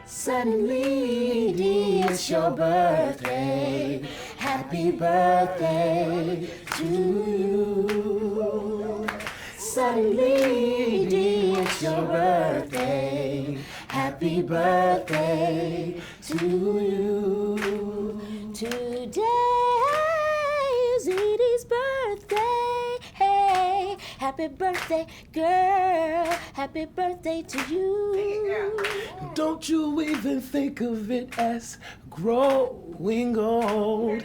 Suddenly, it's your birthday. Happy birthday to you. Suddenly, it's your birthday. Happy birthday to you. Today is Edie's birthday. Hey, happy birthday, girl. Happy birthday to you. Don't you even think of it as growing old.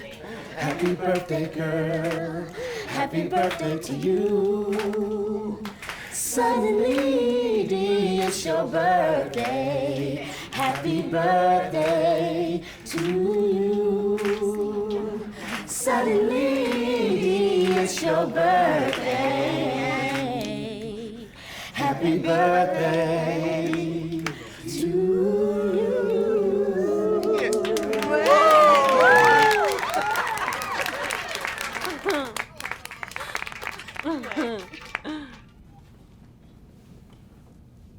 Happy birthday, girl. Happy birthday to you. Suddenly, it's your birthday. Happy birthday to you. Suddenly, it's your birthday. Happy birthday to you.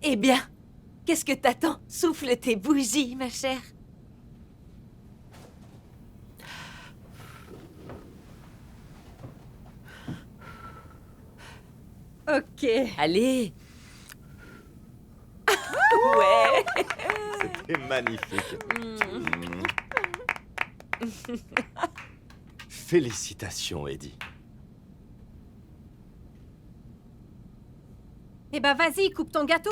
Eh bien, qu'est-ce que t'attends? Souffle tes bougies, ma chère. Ok. Allez. Ouais. C'était magnifique. Félicitations, Eddie. Eh ben vas-y, coupe ton gâteau.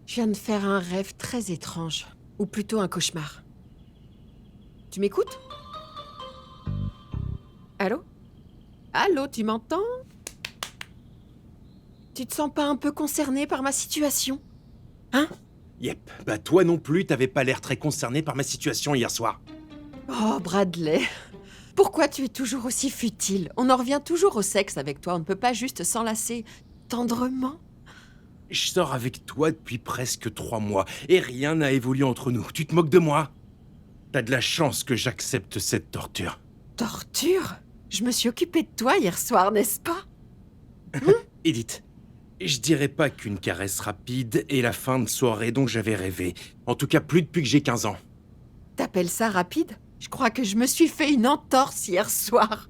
Je viens de faire un rêve très étrange. Ou plutôt un cauchemar. Tu m'écoutes? Allô? Allô, tu m'entends? Tu te sens pas un peu concerné par ma situation? Hein? Yep, bah toi non plus, t'avais pas l'air très concerné par ma situation hier soir. Oh, Bradley. Pourquoi tu es toujours aussi futile? On en revient toujours au sexe avec toi. On ne peut pas juste s'enlacer tendrement? Je sors avec toi depuis presque 3 mois, et rien n'a évolué entre nous. Tu te moques de moi? T'as de la chance que j'accepte cette torture. Torture? Je me suis occupée de toi hier soir, n'est-ce pas? Edith, je dirais pas qu'une caresse rapide est la fin de soirée dont j'avais rêvé. En tout cas, plus depuis que j'ai 15 ans. T'appelles ça rapide? Je crois que je me suis fait une entorse hier soir.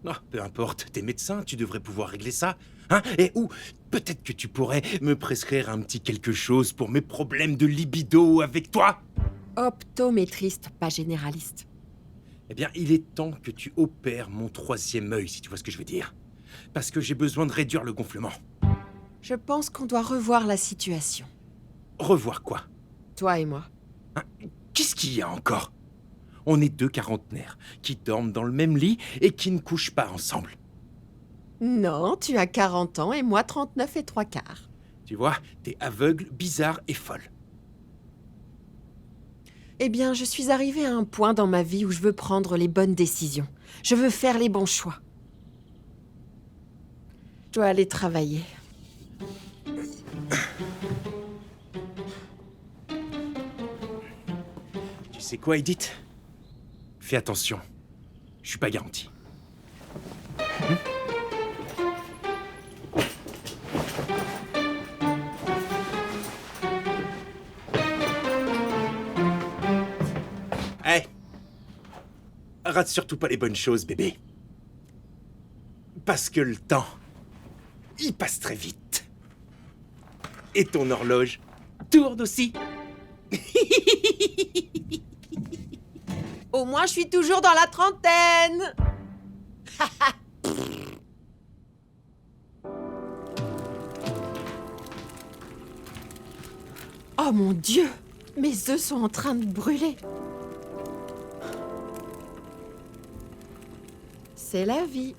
Ah, peu importe, t'es médecin, tu devrais pouvoir régler ça. Hein? Et ou peut-être que tu pourrais me prescrire un petit quelque chose pour mes problèmes de libido avec toi? Optométriste, pas généraliste. Eh bien, il est temps que tu opères mon 3e œil, si tu vois ce que je veux dire. Parce que j'ai besoin de réduire le gonflement. Je pense qu'on doit revoir la situation. Revoir quoi? Toi et moi. Hein? Qu'est-ce qu'il y a encore? On est 2 quarantenaires qui dorment dans le même lit et qui ne couchent pas ensemble. Non, tu as 40 ans et moi 39 et 3/4. Tu vois, t'es aveugle, bizarre et folle. Eh bien, je suis arrivée à un point dans ma vie où je veux prendre les bonnes décisions. Je veux faire les bons choix. Je dois aller travailler. Tu sais quoi, Edith? Fais attention. Je suis pas garanti. Hey! Rate surtout pas les bonnes choses, bébé. Parce que le temps, il passe très vite. Et ton horloge tourne aussi. Au moins, je suis toujours dans la trentaine. Oh mon Dieu! Mes œufs sont en train de brûler. C'est la vie.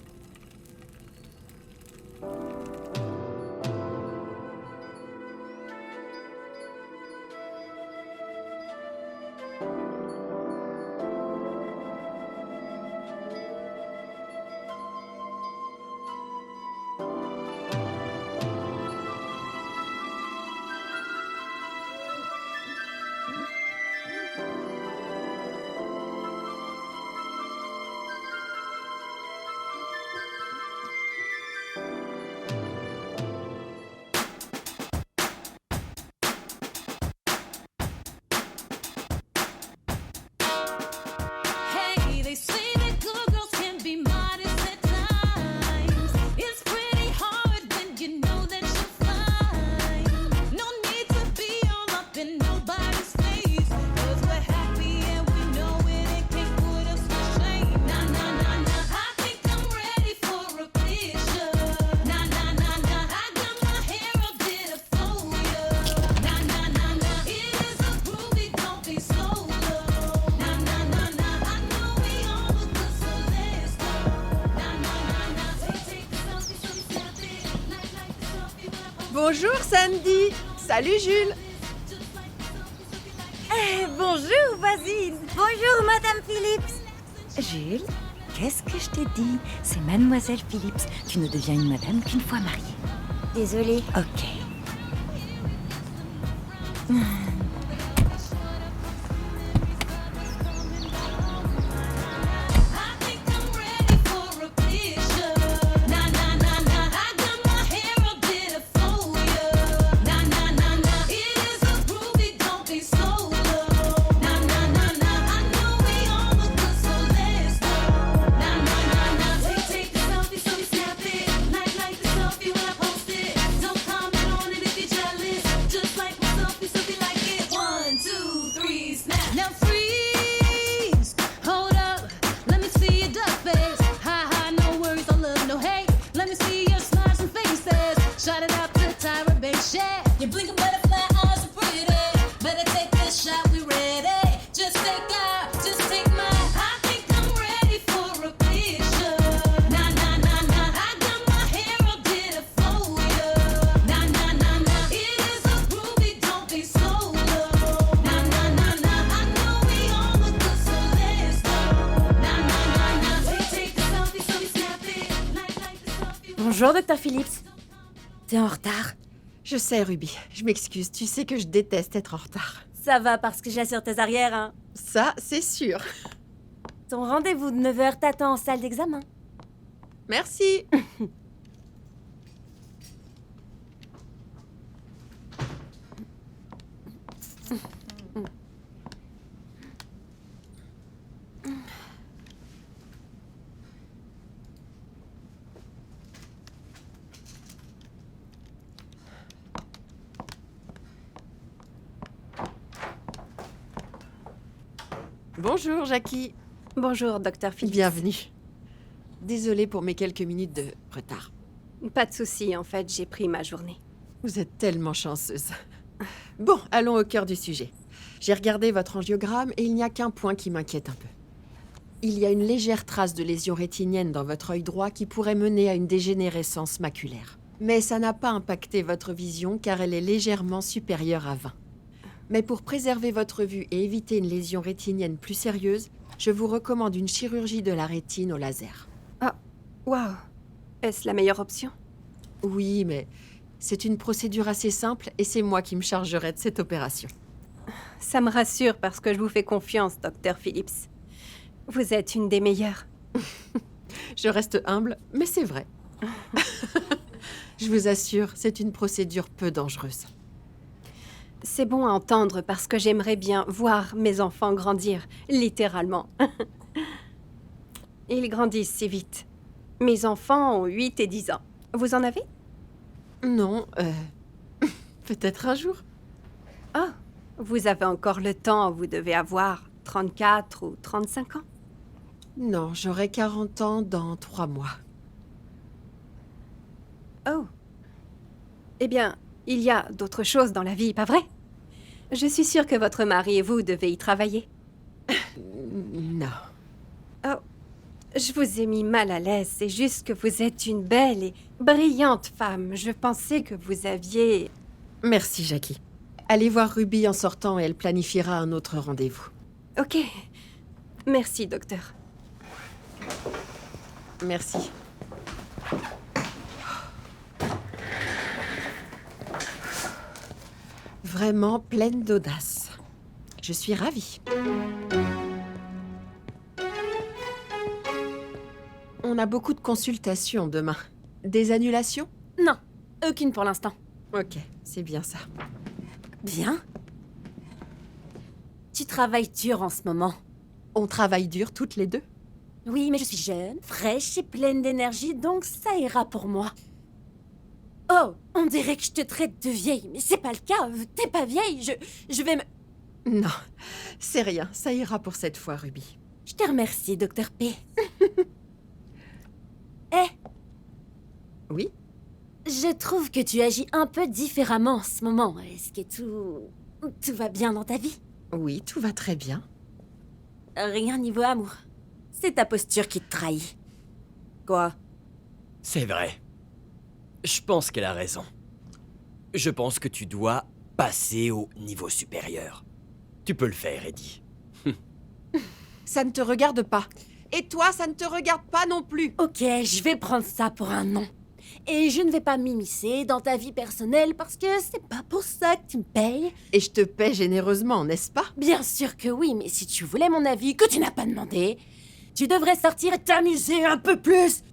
Hey, they say that good girls can be modest at times. It's pretty hard when you know that you're fine. No need to be all up in nobody's face. 'Cause we're happy and we know it and can't put us to shame. Nah, nah, nah, nah. I think I'm ready for a picture. Nah, nah, nah, nah. I got my hair a bit of folio. Nah, nah, nah, nah. It is a groovy, don't be solo. Nah, nah, nah, nah. I know we all look good, so let's go. Nah, nah, nah, nah. Take a selfie, so we snap it. Like the selfie when I post Bonjour Sandy. Salut Jules. Bonjour, Vasine. Bonjour, Madame Phillips. Jules, qu'est-ce que je t'ai dit? C'est Mademoiselle Phillips. Tu ne deviens une madame qu'une fois mariée. Désolée. Ok. I think I'm ready for a picture. Nah, nah, nah, nah. I got my hair a bit of folio. Nah, nah, nah, nah. It is a groovy, don't be solo. Nah, nah, nah, nah. I know we all look good, so let's go. Nah, nah, nah, nah. Take a selfie, so we snap it. Like the selfie when I post it. Don't comment on it if you're jealous. Just like my selfie, so we like it. 1, 2, 3, snap. Now freeze. Hold up. Let me see your duck face. Ha ha, no worries, no love, no hate. Let me see your smiles and faces. Shout it out to Tyra Banks, yeah. Your blinking butterfly eyes are pretty. Better take this shot, we ready. Just take mine. I think I'm ready for a picture. Nah, nah, nah, nah. I got my hair a bit of folio. Nah, nah, nah, nah. It is a groovy, don't be solo. Nah, nah, nah, nah. I know we all look good, so let's go. Nah, nah, nah, nah. Take a selfie, so we snap it. Like the selfie. Bonjour, Docteur Phillips. T'es en retard? Je sais Ruby, je m'excuse, tu sais que je déteste être en retard. Ça va parce que j'assure tes arrières, hein. Ça, c'est sûr. Ton rendez-vous de 9h t'attend en salle d'examen. Merci. Bonjour Jackie. Bonjour, docteur Phillips. Bienvenue. Désolée pour mes quelques minutes de retard. Pas de souci, en fait, j'ai pris ma journée. Vous êtes tellement chanceuse. Bon, allons au cœur du sujet. J'ai regardé votre angiogramme et il n'y a qu'un point qui m'inquiète un peu. Il y a une légère trace de lésion rétinienne dans votre œil droit qui pourrait mener à une dégénérescence maculaire. Mais ça n'a pas impacté votre vision car elle est légèrement supérieure à 20. Mais pour préserver votre vue et éviter une lésion rétinienne plus sérieuse, je vous recommande une chirurgie de la rétine au laser. Ah, waouh. Est-ce la meilleure option? Oui, mais c'est une procédure assez simple et c'est moi qui me chargerai de cette opération. Ça me rassure parce que je vous fais confiance, docteur Phillips. Vous êtes une des meilleures. Je reste humble, mais c'est vrai. Je vous assure, c'est une procédure peu dangereuse. C'est bon à entendre parce que j'aimerais bien voir mes enfants grandir, littéralement. Ils grandissent si vite. Mes enfants ont 8 et 10 ans. Vous en avez? Non, peut-être un jour. Oh, vous avez encore le temps, vous devez avoir 34 ou 35 ans. Non, j'aurai 40 ans dans 3 mois. Oh. Eh bien, il y a d'autres choses dans la vie, pas vrai? Je suis sûre que votre mari et vous devez y travailler. Non. Oh, je vous ai mis mal à l'aise. C'est juste que vous êtes une belle et brillante femme. Je pensais que vous aviez... Merci, Jackie. Allez voir Ruby en sortant et elle planifiera un autre rendez-vous. Ok. Merci, docteur. Merci. Vraiment pleine d'audace. Je suis ravie. On a beaucoup de consultations demain. Des annulations? Non, aucune pour l'instant. Ok, c'est bien ça. Bien. Tu travailles dur en ce moment. On travaille dur toutes les deux. Oui, mais je suis jeune, fraîche et pleine d'énergie, donc ça ira pour moi. Oh, on dirait que je te traite de vieille, mais c'est pas le cas. T'es pas vieille, je vais me... Non, c'est rien. Ça ira pour cette fois, Ruby. Je te remercie, Docteur P. Eh, Oui? je trouve que tu agis un peu différemment en ce moment. Est-ce que tout va bien dans ta vie? Oui, tout va très bien. Rien niveau amour. C'est ta posture qui te trahit. Quoi? C'est vrai. Je pense qu'elle a raison. Je pense que tu dois passer au niveau supérieur. Tu peux le faire, Eddie. Ça ne te regarde pas. Et toi, ça ne te regarde pas non plus. Ok, je vais prendre ça pour un non. Et je ne vais pas m'immiscer dans ta vie personnelle parce que c'est pas pour ça que tu me payes. Et je te paie généreusement, n'est-ce pas? Bien sûr que oui, mais si tu voulais mon avis que tu n'as pas demandé, tu devrais sortir et t'amuser un peu plus.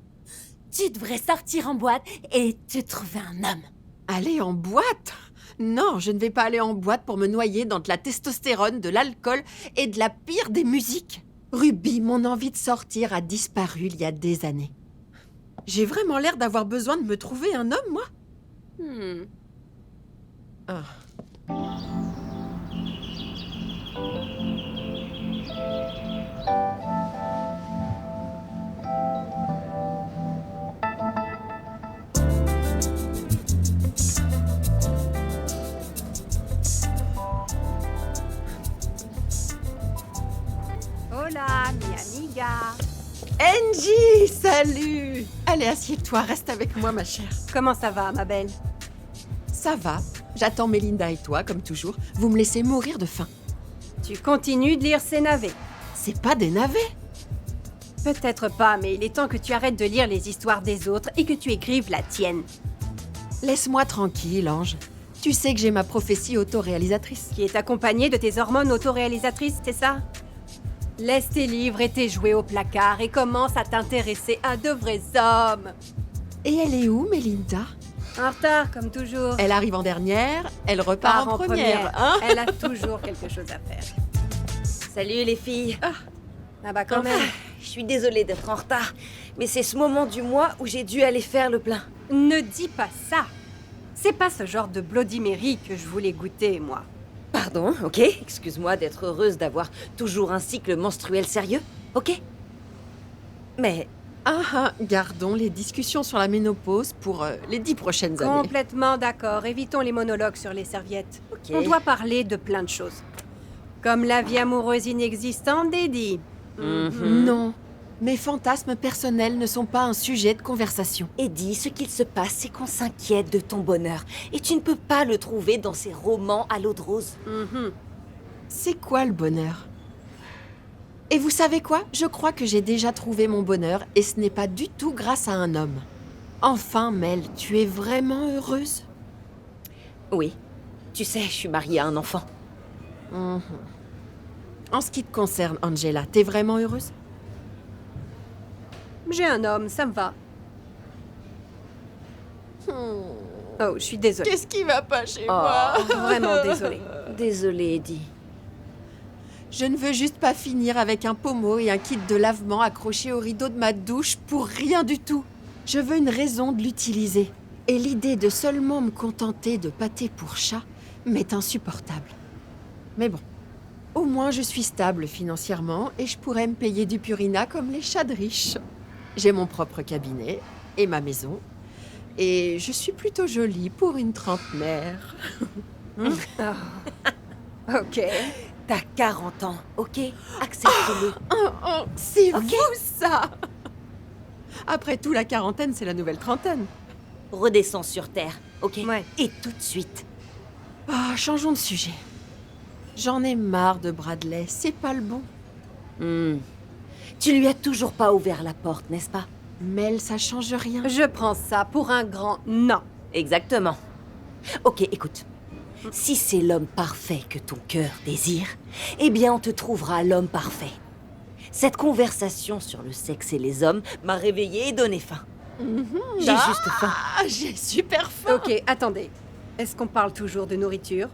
Tu devrais sortir en boîte et te trouver un homme. Aller en boîte? Non, je ne vais pas aller en boîte pour me noyer dans de la testostérone, de l'alcool et de la pire des musiques. Ruby, mon envie de sortir a disparu il y a des années. J'ai vraiment l'air d'avoir besoin de me trouver un homme, moi? Ah. Hola, mi amiga. Angie, salut! Allez, assieds-toi, reste avec moi, ma chère. Comment ça va, ma belle? Ça va, j'attends Mélinda et toi, comme toujours. Vous me laissez mourir de faim. Tu continues de lire ces navets? C'est pas des navets? Peut-être pas, mais il est temps que tu arrêtes de lire les histoires des autres et que tu écrives la tienne. Laisse-moi tranquille, Ange. Tu sais que j'ai ma prophétie autoréalisatrice. Qui est accompagnée de tes hormones autoréalisatrices, c'est ça? Laisse tes livres et tes jouets au placard et commence à t'intéresser à de vrais hommes. Et elle est où, Mélinda? En retard, comme toujours. Elle arrive en dernière, elle repart Part en première, hein? Elle a toujours quelque chose à faire. Salut les filles. Ah bah quand même. Je suis désolée d'être en retard, mais c'est ce moment du mois où j'ai dû aller faire le plein. Ne dis pas ça. C'est pas ce genre de Bloody Mary que je voulais goûter, moi. Pardon, ok. Excuse-moi d'être heureuse d'avoir toujours un cycle menstruel sérieux, ok? Mais Gardons les discussions sur la ménopause pour les 10 prochaines années. Complètement d'accord. Évitons les monologues sur les serviettes. Ok. On doit parler de plein de choses. Comme la vie amoureuse inexistante d'Eddie. Non, mes fantasmes personnels ne sont pas un sujet de conversation. Eddie, ce qu'il se passe, c'est qu'on s'inquiète de ton bonheur. Et tu ne peux pas le trouver dans ces romans à l'eau de rose. C'est quoi le bonheur? Et vous savez quoi? Je crois que j'ai déjà trouvé mon bonheur et ce n'est pas du tout grâce à un homme. Enfin, Mel, tu es vraiment heureuse? Oui. Tu sais, je suis mariée à un enfant. En ce qui te concerne, Angela, t'es vraiment heureuse? J'ai un homme, ça me va. Oh, je suis désolée. Qu'est-ce qui va pas chez moi? Vraiment désolée. Désolée, Eddie. Je ne veux juste pas finir avec un pommeau et un kit de lavement accroché au rideau de ma douche pour rien du tout. Je veux une raison de l'utiliser. Et l'idée de seulement me contenter de pâté pour chat m'est insupportable. Mais bon, au moins je suis stable financièrement et je pourrais me payer du Purina comme les chats de riches. J'ai mon propre cabinet et ma maison. Et je suis plutôt jolie pour une trentenaire. Ok. T'as 40 ans, ok? Accepte-le. Oh, c'est Ok. vous, ça! Après tout, la quarantaine, c'est la nouvelle trentaine. Redescends sur Terre, ok? Ouais. Et tout de suite. Ah, changeons de sujet. J'en ai marre de Bradley, c'est pas le bon. Tu lui as toujours pas ouvert la porte, n'est-ce pas? Mel, ça change rien. Je prends ça pour un grand non. Exactement. Ok, écoute. Si c'est l'homme parfait que ton cœur désire, eh bien on te trouvera l'homme parfait. Cette conversation sur le sexe et les hommes m'a réveillée et donné faim. J'ai juste faim. Ah, j'ai super faim. Ok, attendez. Est-ce qu'on parle toujours de nourriture?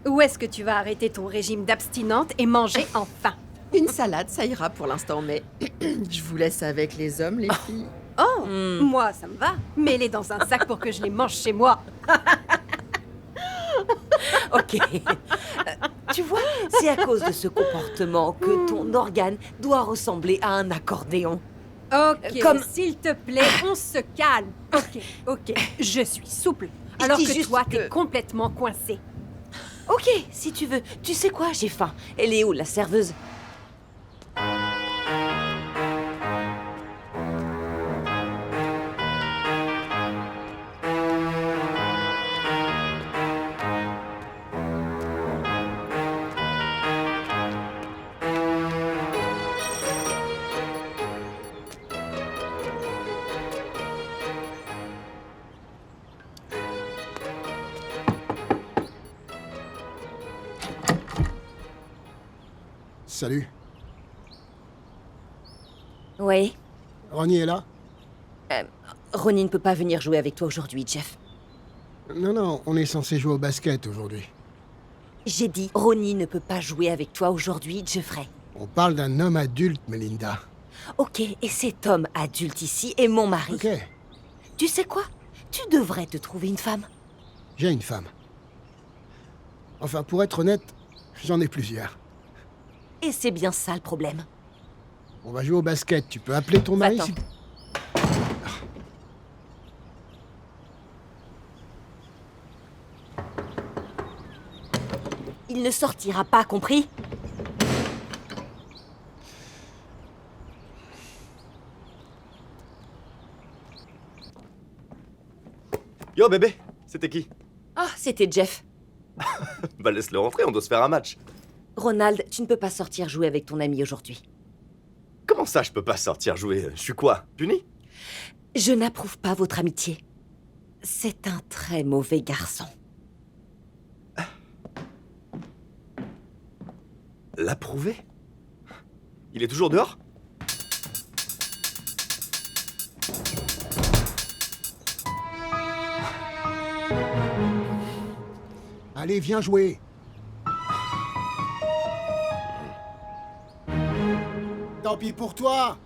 Ou est-ce que tu vas arrêter ton régime d'abstinente et manger enfin? Une salade, ça ira pour l'instant, mais je vous laisse avec les hommes, les filles. Oh, moi, ça me va. Mets-les dans un sac pour que je les mange chez moi. Ok. Tu vois, c'est à cause de ce comportement que ton organe doit ressembler à un accordéon. Ok, Comme- s'il te plaît, on se calme. Ok, je suis souple. Je Alors dis que juste toi, que- t'es complètement coincé. Ok, si tu veux. Tu sais quoi, j'ai faim. Elle est où, la serveuse? Salut. Oui. Ronnie est là? Ronnie ne peut pas venir jouer avec toi aujourd'hui, Jeff. Non, on est censé jouer au basket aujourd'hui. J'ai dit, Ronnie ne peut pas jouer avec toi aujourd'hui, Jeffrey. On parle d'un homme adulte, Melinda. Ok, et cet homme adulte ici est mon mari. Ok, Tu sais quoi? Tu devrais te trouver une femme. j'ai une femme. Enfin, pour être honnête, j'en ai plusieurs. Et c'est bien ça le problème. On va jouer au basket. Tu peux appeler ton mari Attends. si... Il ne sortira pas, compris? Yo bébé, c'était qui? Ah, c'était Jeff. Bah laisse-le rentrer, on doit se faire un match. Ronald, tu ne peux pas sortir jouer avec ton ami aujourd'hui. Comment ça je peux pas sortir jouer? Je suis quoi? Puni? Je n'approuve pas votre amitié. C'est un très mauvais garçon. L'approuver? Il est toujours dehors? Allez, viens jouer. Tant pis pour toi.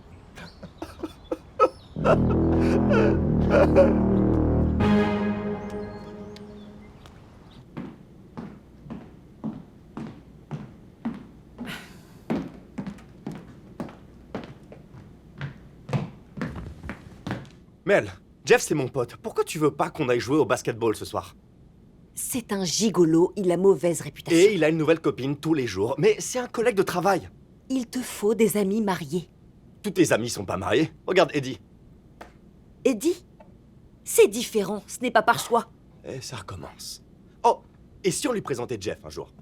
Mel, Jeff c'est mon pote. Pourquoi tu veux pas qu'on aille jouer au basketball ce soir? C'est un gigolo, il a mauvaise réputation. Et il a une nouvelle copine tous les jours, mais c'est un collègue de travail. Il te faut des amis mariés. Tous tes amis sont pas mariés. Regarde Eddie. Eddie, c'est différent, ce n'est pas par choix. Et ça recommence. Oh, et si on lui présentait Jeff un jour?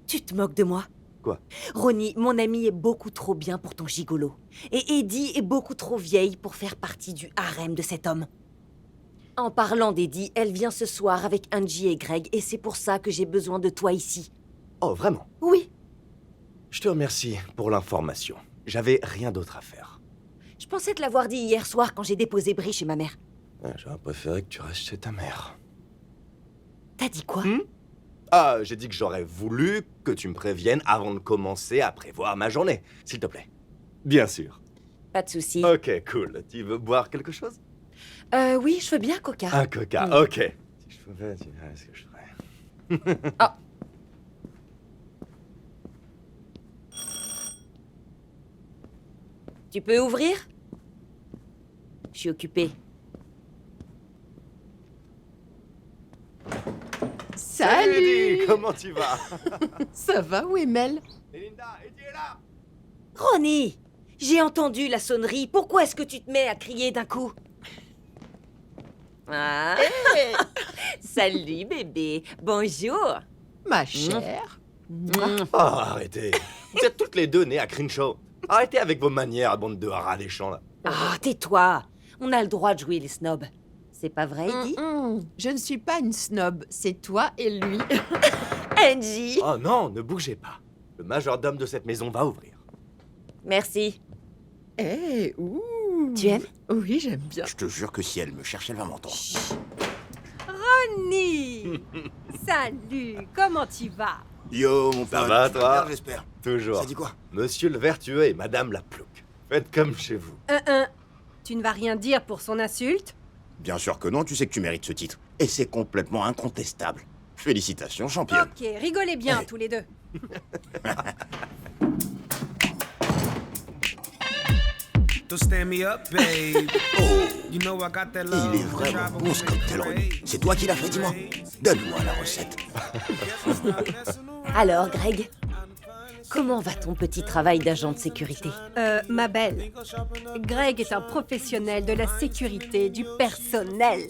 Tu te moques de moi? Quoi? Ronnie, mon amie est beaucoup trop bien pour ton gigolo. Et Eddie est beaucoup trop vieille pour faire partie du harem de cet homme. En parlant d'Eddie, elle vient ce soir avec Angie et Greg, et c'est pour ça que j'ai besoin de toi ici. Oh, vraiment? Oui, Je te remercie pour l'information. J'avais rien d'autre à faire. je pensais te l'avoir dit hier soir quand j'ai déposé Brie chez ma mère. Ouais, j'aurais préféré que tu restes chez ta mère. T'as dit quoi? Ah, j'ai dit que j'aurais voulu que tu me préviennes avant de commencer à prévoir ma journée, s'il te plaît. Bien sûr. Pas de souci. Ok, cool. Tu veux boire quelque chose? Oui, je veux bien, Coca. Un coca, ok. Si je pouvais, tu verrais ce que je ferais. Ah. Tu peux ouvrir? Je suis occupée. Salut! Comment tu vas? Ça va, où est Mel? Linda, Eddie est là! Ronnie, j'ai entendu la sonnerie. Pourquoi est-ce que tu te mets à crier d'un coup? Ah. Salut bébé, bonjour. Ma chère. Oh, arrêtez. Vous êtes toutes les deux nées à Crenshaw. Arrêtez avec vos manières, bande de rats des champs, là. Ah, tais-toi. On a le droit de jouer les snobs. C'est pas vrai, Eddie? Je ne suis pas une snob, c'est toi et lui. Angie. Oh non, ne bougez pas. Le majordome de cette maison va ouvrir. Merci. Eh, ouh. Tu aimes? Oui, j'aime bien. Je te jure que si elle me cherche, elle va m'entendre. Ronnie. Salut, comment tu vas? Yo, mon Ça père. va, toi? J'espère. Toujours. Ça dit quoi? Monsieur le Vertueux et Madame la Plouc. Faites comme chez vous. Tu ne vas rien dire pour son insulte? Bien sûr que non, tu sais que tu mérites ce titre. Et c'est complètement incontestable. Félicitations, championne. Ok, rigolez bien Ouais. tous les deux. Don't stand me up, babe. Oh, You know I got that love. il est vraiment bon ce cocktail, Ronnie. C'est toi qui l'as fait, dis-moi. Donne-moi la recette. Alors, Greg, comment va ton petit travail d'agent de sécurité? Ma belle, Greg est un professionnel de la sécurité du personnel.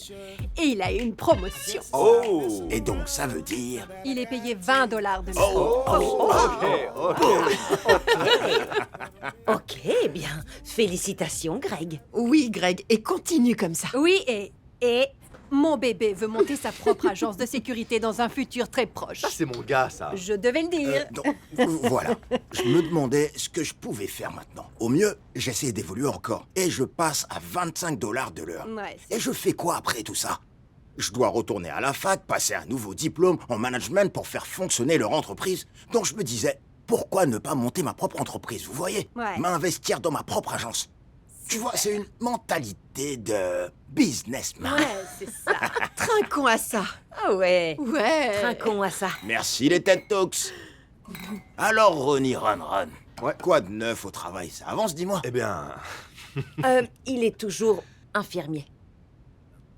Et il a eu une promotion. Oh. Et donc, ça veut dire... Il est payé $20 de l'heure. Ok, bien. Félicitations, Greg. Oui, Greg, et continue comme ça. Oui, et mon bébé veut monter sa propre agence de sécurité dans un futur très proche. Ça, c'est mon gars, ça. Je devais le dire. Donc, voilà. Je me demandais ce que je pouvais faire maintenant. Au mieux, j'essaie d'évoluer encore. Et je passe à $25 de l'heure. Ouais, Et je fais quoi après tout ça? Je dois retourner à la fac, passer un nouveau diplôme en management pour faire fonctionner leur entreprise. Donc je me disais, pourquoi ne pas monter ma propre entreprise, vous voyez? Ouais. M'investir dans ma propre agence. Tu vois, c'est une mentalité de businessman. ouais, c'est ça. Trinquons à ça. Ah ouais. Ouais. Trinquons à ça. Merci les TED Talks. Alors, Ronnie Run. Ouais. Quoi de neuf au travail? Ça avance, dis-moi. Eh bien... Il est toujours infirmier.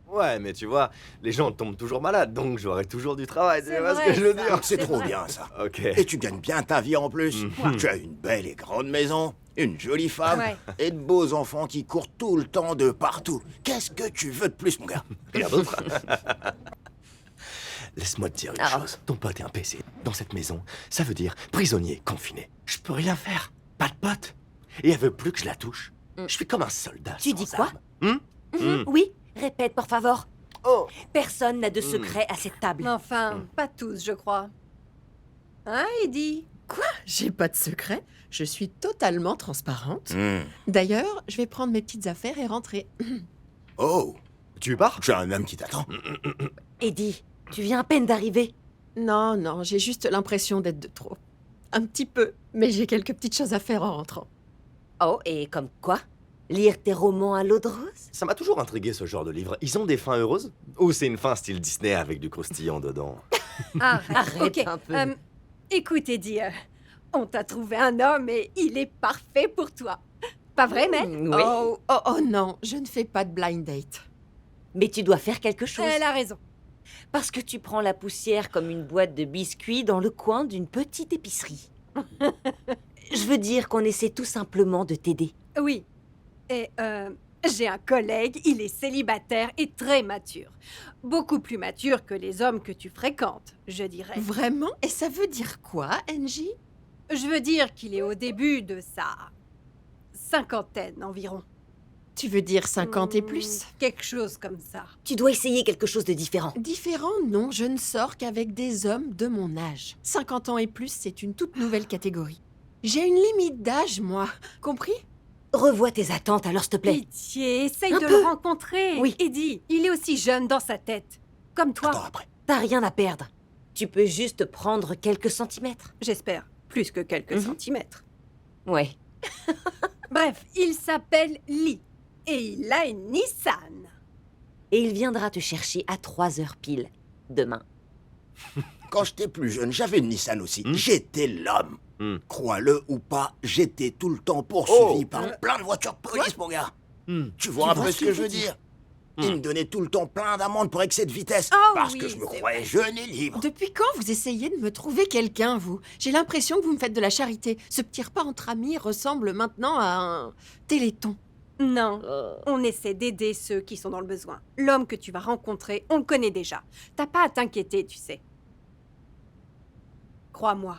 Ouais, mais tu vois, les gens tombent toujours malades, donc j'aurai toujours du travail, tu C'est vois ce vrai, que je veux ça. dire? C'est trop vrai. bien, ça. Ok. Et tu gagnes bien ta vie en plus. Tu as une belle et grande maison, une jolie femme Ouais. et de beaux enfants qui courent tout le temps de partout. Qu'est-ce que tu veux de plus, mon gars? Rien d'autre. Laisse-moi te dire une Ah. chose. Ton pote est un PC. Dans cette maison, ça veut dire prisonnier, confiné. Je peux rien faire. Pas de pote. Et elle veut plus que je la touche. Je suis comme un soldat. Tu sans dis quoi? arme. Oui, répète, por favor. Oh. Personne n'a de secret à cette table. Enfin, pas tous, je crois. Hein, Eddie? J'ai pas de secret. Je suis totalement transparente. Hmm. D'ailleurs, je vais prendre mes petites affaires et rentrer. Oh, Tu pars? j'ai un homme qui t'attend. Eddie, tu viens à peine d'arriver. Non, non, j'ai juste l'impression d'être de trop. Un petit peu, mais j'ai quelques petites choses à faire en rentrant. Oh, et comme quoi? Lire tes romans à l'eau de rose? Ça m'a toujours intrigué ce genre de livre. Ils ont des fins heureuses? Ou c'est une fin style Disney avec du croustillant dedans? Arrête Ok, un peu. écoute, Eddie, on t'a trouvé un homme et il est parfait pour toi. Pas vrai, Mel? Oui. Oh non, je ne fais pas de blind date. Mais tu dois faire quelque chose. Elle a raison. Parce que tu prends la poussière comme une boîte de biscuits dans le coin d'une petite épicerie. Je veux dire qu'on essaie tout simplement de t'aider. Oui. Et j'ai un collègue, il est célibataire et très mature. Beaucoup plus mature que les hommes que tu fréquentes, je dirais. Vraiment? Et ça veut dire quoi, Angie? Je veux dire qu'il est au début de sa cinquantaine environ. Tu veux dire 50 et Hmm, plus? Quelque chose comme ça. Tu dois essayer quelque chose de différent. Différent, non, je ne sors qu'avec des hommes de mon âge. 50 ans et plus, c'est une toute nouvelle catégorie. J'ai une limite d'âge, moi. Compris? Revois tes attentes alors, s'il te plaît. Pitié, essaye Un de peu. le rencontrer. Oui. Eddie, il est aussi jeune dans sa tête. Comme toi. Attends après. T'as rien à perdre. Tu peux juste prendre quelques centimètres. J'espère. Plus que quelques centimètres. Ouais. Bref, il s'appelle Lee. Et il a une Nissan. Et il viendra te chercher à 3 heures pile, demain. Quand j'étais plus jeune, j'avais une Nissan aussi. J'étais l'homme. Crois-le ou pas, j'étais tout le temps poursuivi par plein de voitures de police, mon gars. Tu vois un peu ce que je veux dire? Il me donnait tout le temps plein d'amendes pour excès de vitesse. Oh parce oui, que je me c'est croyais jeune et libre. Depuis quand vous essayez de me trouver quelqu'un, vous? J'ai l'impression que vous me faites de la charité. Ce petit repas entre amis ressemble maintenant à un téléthon. Non, on essaie d'aider ceux qui sont dans le besoin. L'homme que tu vas rencontrer, on le connaît déjà. T'as pas à t'inquiéter, tu sais. Crois-moi.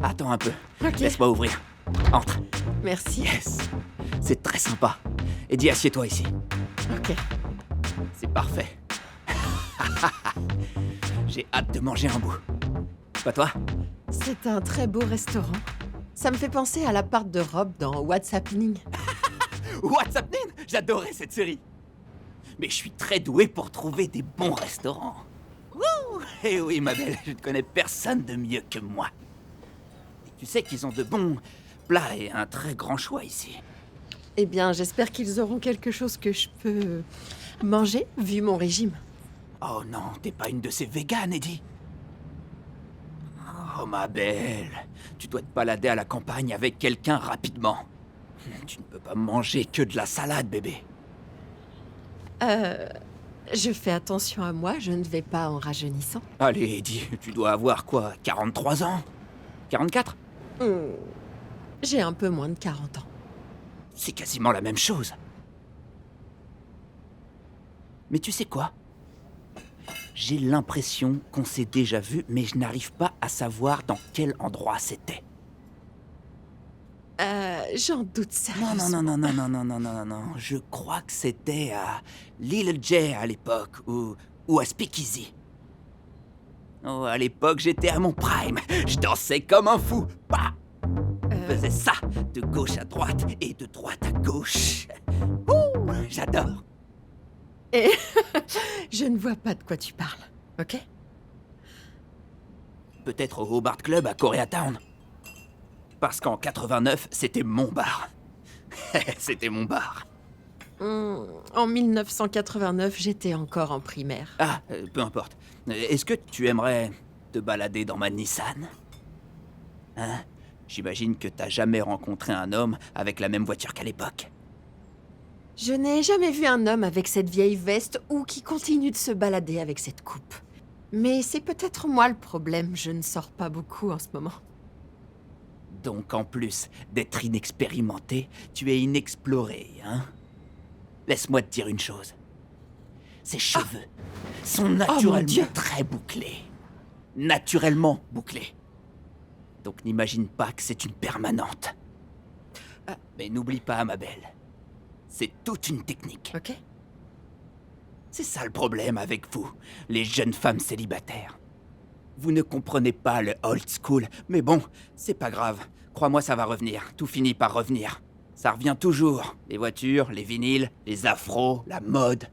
Attends un peu. Ok. Laisse-moi ouvrir. Entre. Merci. Yes. C'est très sympa. Eddie, assieds-toi ici. Ok. C'est parfait. J'ai hâte de manger un bout. Pas toi? C'est un très beau restaurant. Ça me fait penser à l'appart de Rob dans What's Happening. What's Happening? J'adorais cette série. Mais je suis très doué pour trouver des bons restaurants. Wouh! Eh oui, ma belle, je ne connais personne de mieux que moi. Et tu sais qu'ils ont de bons plats et un très grand choix ici. Eh bien, j'espère qu'ils auront quelque chose que je peux manger, vu mon régime. Oh non, t'es pas une de ces véganes, Eddie. Oh, ma belle, tu dois te balader à la campagne avec quelqu'un rapidement. Tu ne peux pas manger que de la salade, bébé. Je fais attention à moi, je ne vais pas en rajeunissant. Allez, Eddie, tu dois avoir quoi, 43 ans? 44? J'ai un peu moins de 40 ans. C'est quasiment la même chose. Mais tu sais quoi? J'ai l'impression qu'on s'est déjà vu, mais je n'arrive pas à savoir dans quel endroit c'était. J'en doute sérieusement. Non. Je crois que c'était à Little J à l'époque, ou à Speakeasy. Oh, à l'époque, j'étais à mon prime. Je dansais comme un fou. Bah! Je faisais ça, de gauche à droite et de droite à gauche. Ouh, j'adore. Et je ne vois pas de quoi tu parles, ok? Peut-être au Hobart Club à Koreatown. Parce qu'en 89, c'était mon bar. C'était mon bar. En 1989, j'étais encore en primaire. Ah, peu importe. Est-ce que tu aimerais te balader dans ma Nissan? Hein? J'imagine que t'as jamais rencontré un homme avec la même voiture qu'à l'époque. Je n'ai jamais vu un homme avec cette vieille veste ou qui continue de se balader avec cette coupe. Mais c'est peut-être moi le problème, je ne sors pas beaucoup en ce moment. Donc en plus d'être inexpérimenté, tu es inexploré, hein? Laisse-moi te dire une chose. Ses cheveux sont naturellement très bouclés. Naturellement bouclés. Donc n'imagine pas que c'est une permanente. Mais n'oublie pas, ma belle. C'est toute une technique. Ok. C'est ça le problème avec vous, les jeunes femmes célibataires. Vous ne comprenez pas le old school, mais bon, c'est pas grave. Crois-moi, ça va revenir. Tout finit par revenir. Ça revient toujours. Les voitures, les vinyles, les afros, la mode.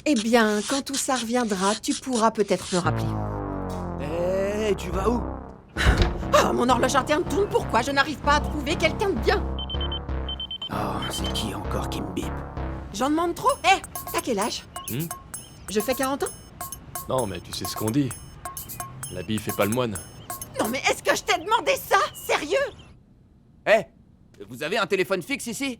Eh bien, quand tout ça reviendra, tu pourras peut-être me rappeler. Hé, tu vas où? Oh, mon horloge interne tourne, pourquoi je n'arrive pas à trouver quelqu'un de bien? Oh, c'est qui encore qui me bip? J'en demande trop? Hé, t'as quel âge? Je fais 40 ans? Non, mais tu sais ce qu'on dit. L'habit fait pas le moine. Non mais est-ce que je t'ai demandé ça? Sérieux? Hé, vous avez un téléphone fixe ici?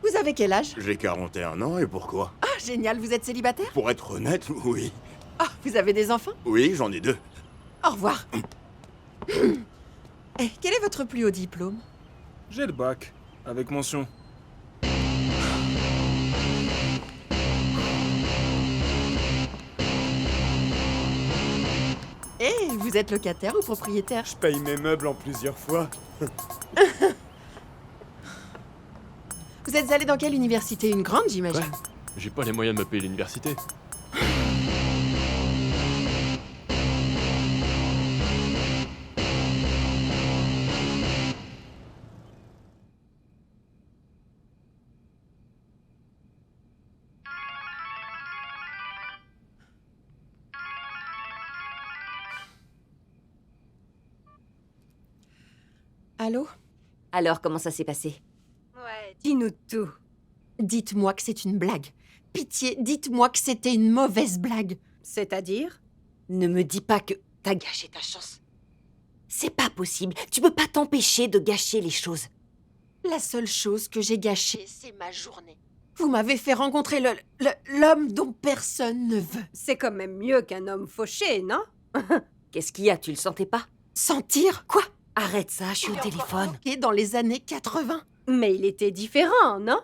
Vous avez quel âge? J'ai 41 ans et pourquoi? Ah, génial, vous êtes célibataire? Pour être honnête, oui. Ah, vous avez des enfants? Oui, j'en ai 2. Au revoir. Eh, quel est votre plus haut diplôme? J'ai le bac, avec mention. Eh, vous êtes locataire ou propriétaire? Je paye mes meubles en plusieurs fois. Vous êtes allé dans quelle université? Une grande, j'imagine. Ouais. J'ai pas les moyens de me payer l'université. Allô? Alors, comment ça s'est passé? Ouais, dis-nous tout. Dites-moi que c'est une blague. Pitié, dites-moi que c'était une mauvaise blague. C'est-à-dire? Ne me dis pas que t'as gâché ta chance. C'est pas possible. Tu peux pas t'empêcher de gâcher les choses. La seule chose que j'ai gâchée, c'est ma journée. Vous m'avez fait rencontrer l'homme dont personne ne veut. C'est quand même mieux qu'un homme fauché, non? Qu'est-ce qu'il y a, tu le sentais pas? Sentir? Quoi? Arrête ça, je suis au téléphone. Et dans les années 80. Mais il était différent, non?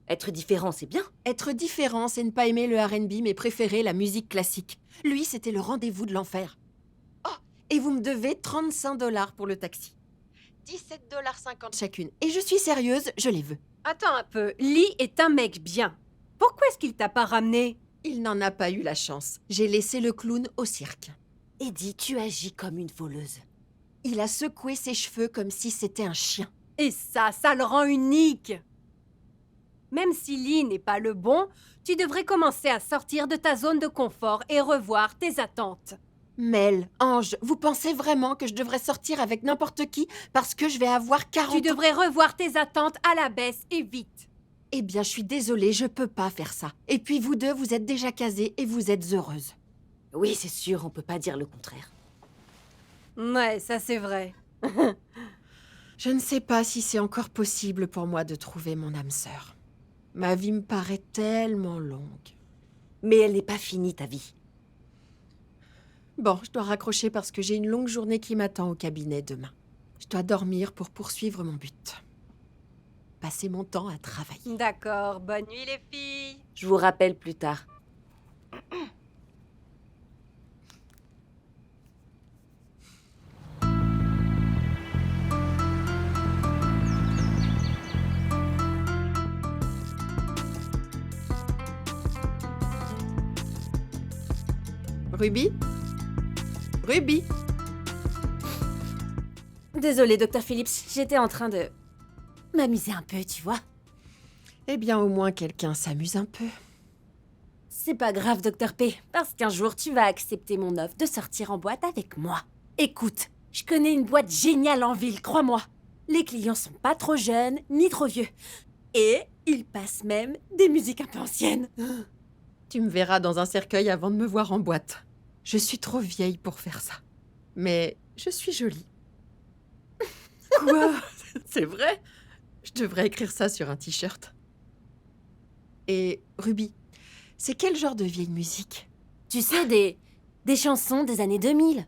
Être différent, c'est bien. Être différent, c'est ne pas aimer le R&B, mais préférer la musique classique. Lui, c'était le rendez-vous de l'enfer. Oh, et vous me devez 35 $ pour le taxi. 17,50 $ chacune. Et je suis sérieuse, je les veux. Attends un peu, Lee est un mec bien. Pourquoi est-ce qu'il t'a pas ramené? Il n'en a pas eu la chance. J'ai laissé le clown au cirque. Eddie, tu agis comme une voleuse. Il a secoué ses cheveux comme si c'était un chien. Et ça le rend unique. Même si Lee n'est pas le bon, tu devrais commencer à sortir de ta zone de confort et revoir tes attentes. Mel, Ange, vous pensez vraiment que je devrais sortir avec n'importe qui parce que je vais avoir 40 Tu devrais revoir tes attentes à la baisse et vite. Eh bien, je suis désolée, je peux pas faire ça. Et puis vous deux, vous êtes déjà casés et vous êtes heureuses. Oui, c'est sûr, on peut pas dire le contraire. Ouais, ça c'est vrai. Je ne sais pas si c'est encore possible pour moi de trouver mon âme sœur. Ma vie me paraît tellement longue. Mais elle n'est pas finie, ta vie. Bon, je dois raccrocher parce que j'ai une longue journée qui m'attend au cabinet demain. Je dois dormir pour poursuivre mon but. Passer mon temps à travailler. D'accord, bonne nuit les filles. Je vous rappelle plus tard. Ruby? Ruby? Désolée, Dr. Phillips, j'étais en train de m'amuser un peu, tu vois. Eh bien, au moins quelqu'un s'amuse un peu. C'est pas grave, Dr. P, parce qu'un jour, tu vas accepter mon offre de sortir en boîte avec moi. Écoute, je connais une boîte géniale en ville, crois-moi. Les clients sont pas trop jeunes, ni trop vieux. Et ils passent même des musiques un peu anciennes. Tu me verras dans un cercueil avant de me voir en boîte. Je suis trop vieille pour faire ça. Mais je suis jolie. Quoi? C'est vrai? Je devrais écrire ça sur un t-shirt. Et Ruby, c'est quel genre de vieille musique? Tu sais, des chansons des années 2000.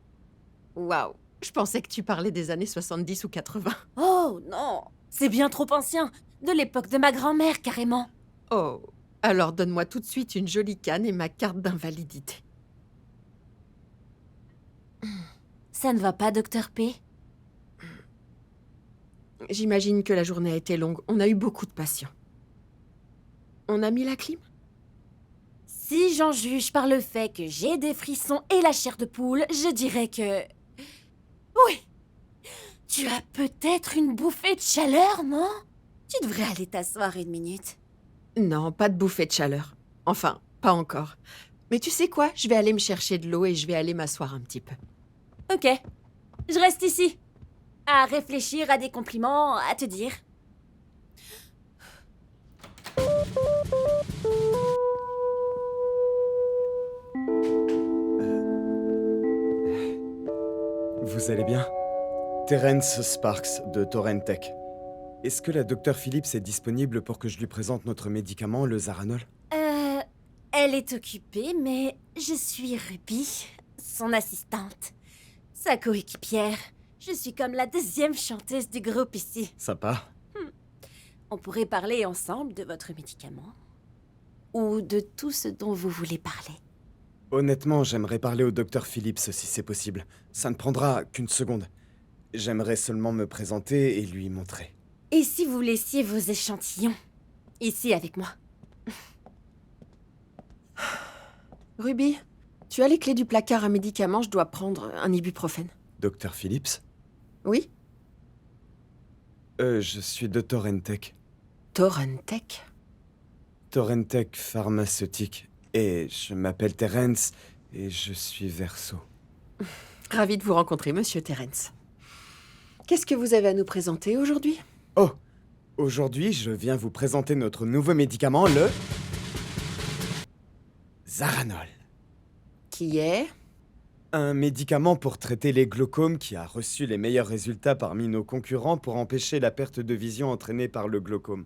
Waouh, je pensais que tu parlais des années 70 ou 80. Oh non, c'est bien trop ancien. De l'époque de ma grand-mère, carrément. Oh, alors donne-moi tout de suite une jolie canne et ma carte d'invalidité. Ça ne va pas, Dr. P? J'imagine que la journée a été longue. On a eu beaucoup de patients. On a mis la clim? Si j'en juge par le fait que j'ai des frissons et la chair de poule, je dirais que... Oui. Tu as peut-être une bouffée de chaleur, non? Tu devrais aller t'asseoir une minute. Non, pas de bouffée de chaleur. Enfin, pas encore. Mais tu sais quoi? Je vais aller me chercher de l'eau et je vais aller m'asseoir un petit peu. Ok. Je reste ici. À réfléchir à des compliments à te dire. Vous allez bien? Terence Sparks de Torrentech. Est-ce que la Dr. Phillips est disponible pour que je lui présente notre médicament, le Zaranol? Elle est occupée, mais je suis Ruby, son assistante. Sa coéquipière. Je suis comme la deuxième chanteuse du groupe ici. Sympa. On pourrait parler ensemble de votre médicament. Ou de tout ce dont vous voulez parler. Honnêtement, j'aimerais parler au Dr. Phillips si c'est possible. Ça ne prendra qu'une seconde. J'aimerais seulement me présenter et lui montrer. Et si vous laissiez vos échantillons ici avec moi? Ruby, tu as les clés du placard à médicaments, je dois prendre un ibuprofène. Dr. Phillips? Oui? Je suis de Torrentech. Torrentech? Torrentech pharmaceutique. Et je m'appelle Terence et je suis Verseau. Ravi de vous rencontrer, monsieur Terence. Qu'est-ce que vous avez à nous présenter aujourd'hui? Oh! Aujourd'hui, je viens vous présenter notre nouveau médicament, le... Zaranol. Qui est? Un médicament pour traiter les glaucomes qui a reçu les meilleurs résultats parmi nos concurrents pour empêcher la perte de vision entraînée par le glaucome.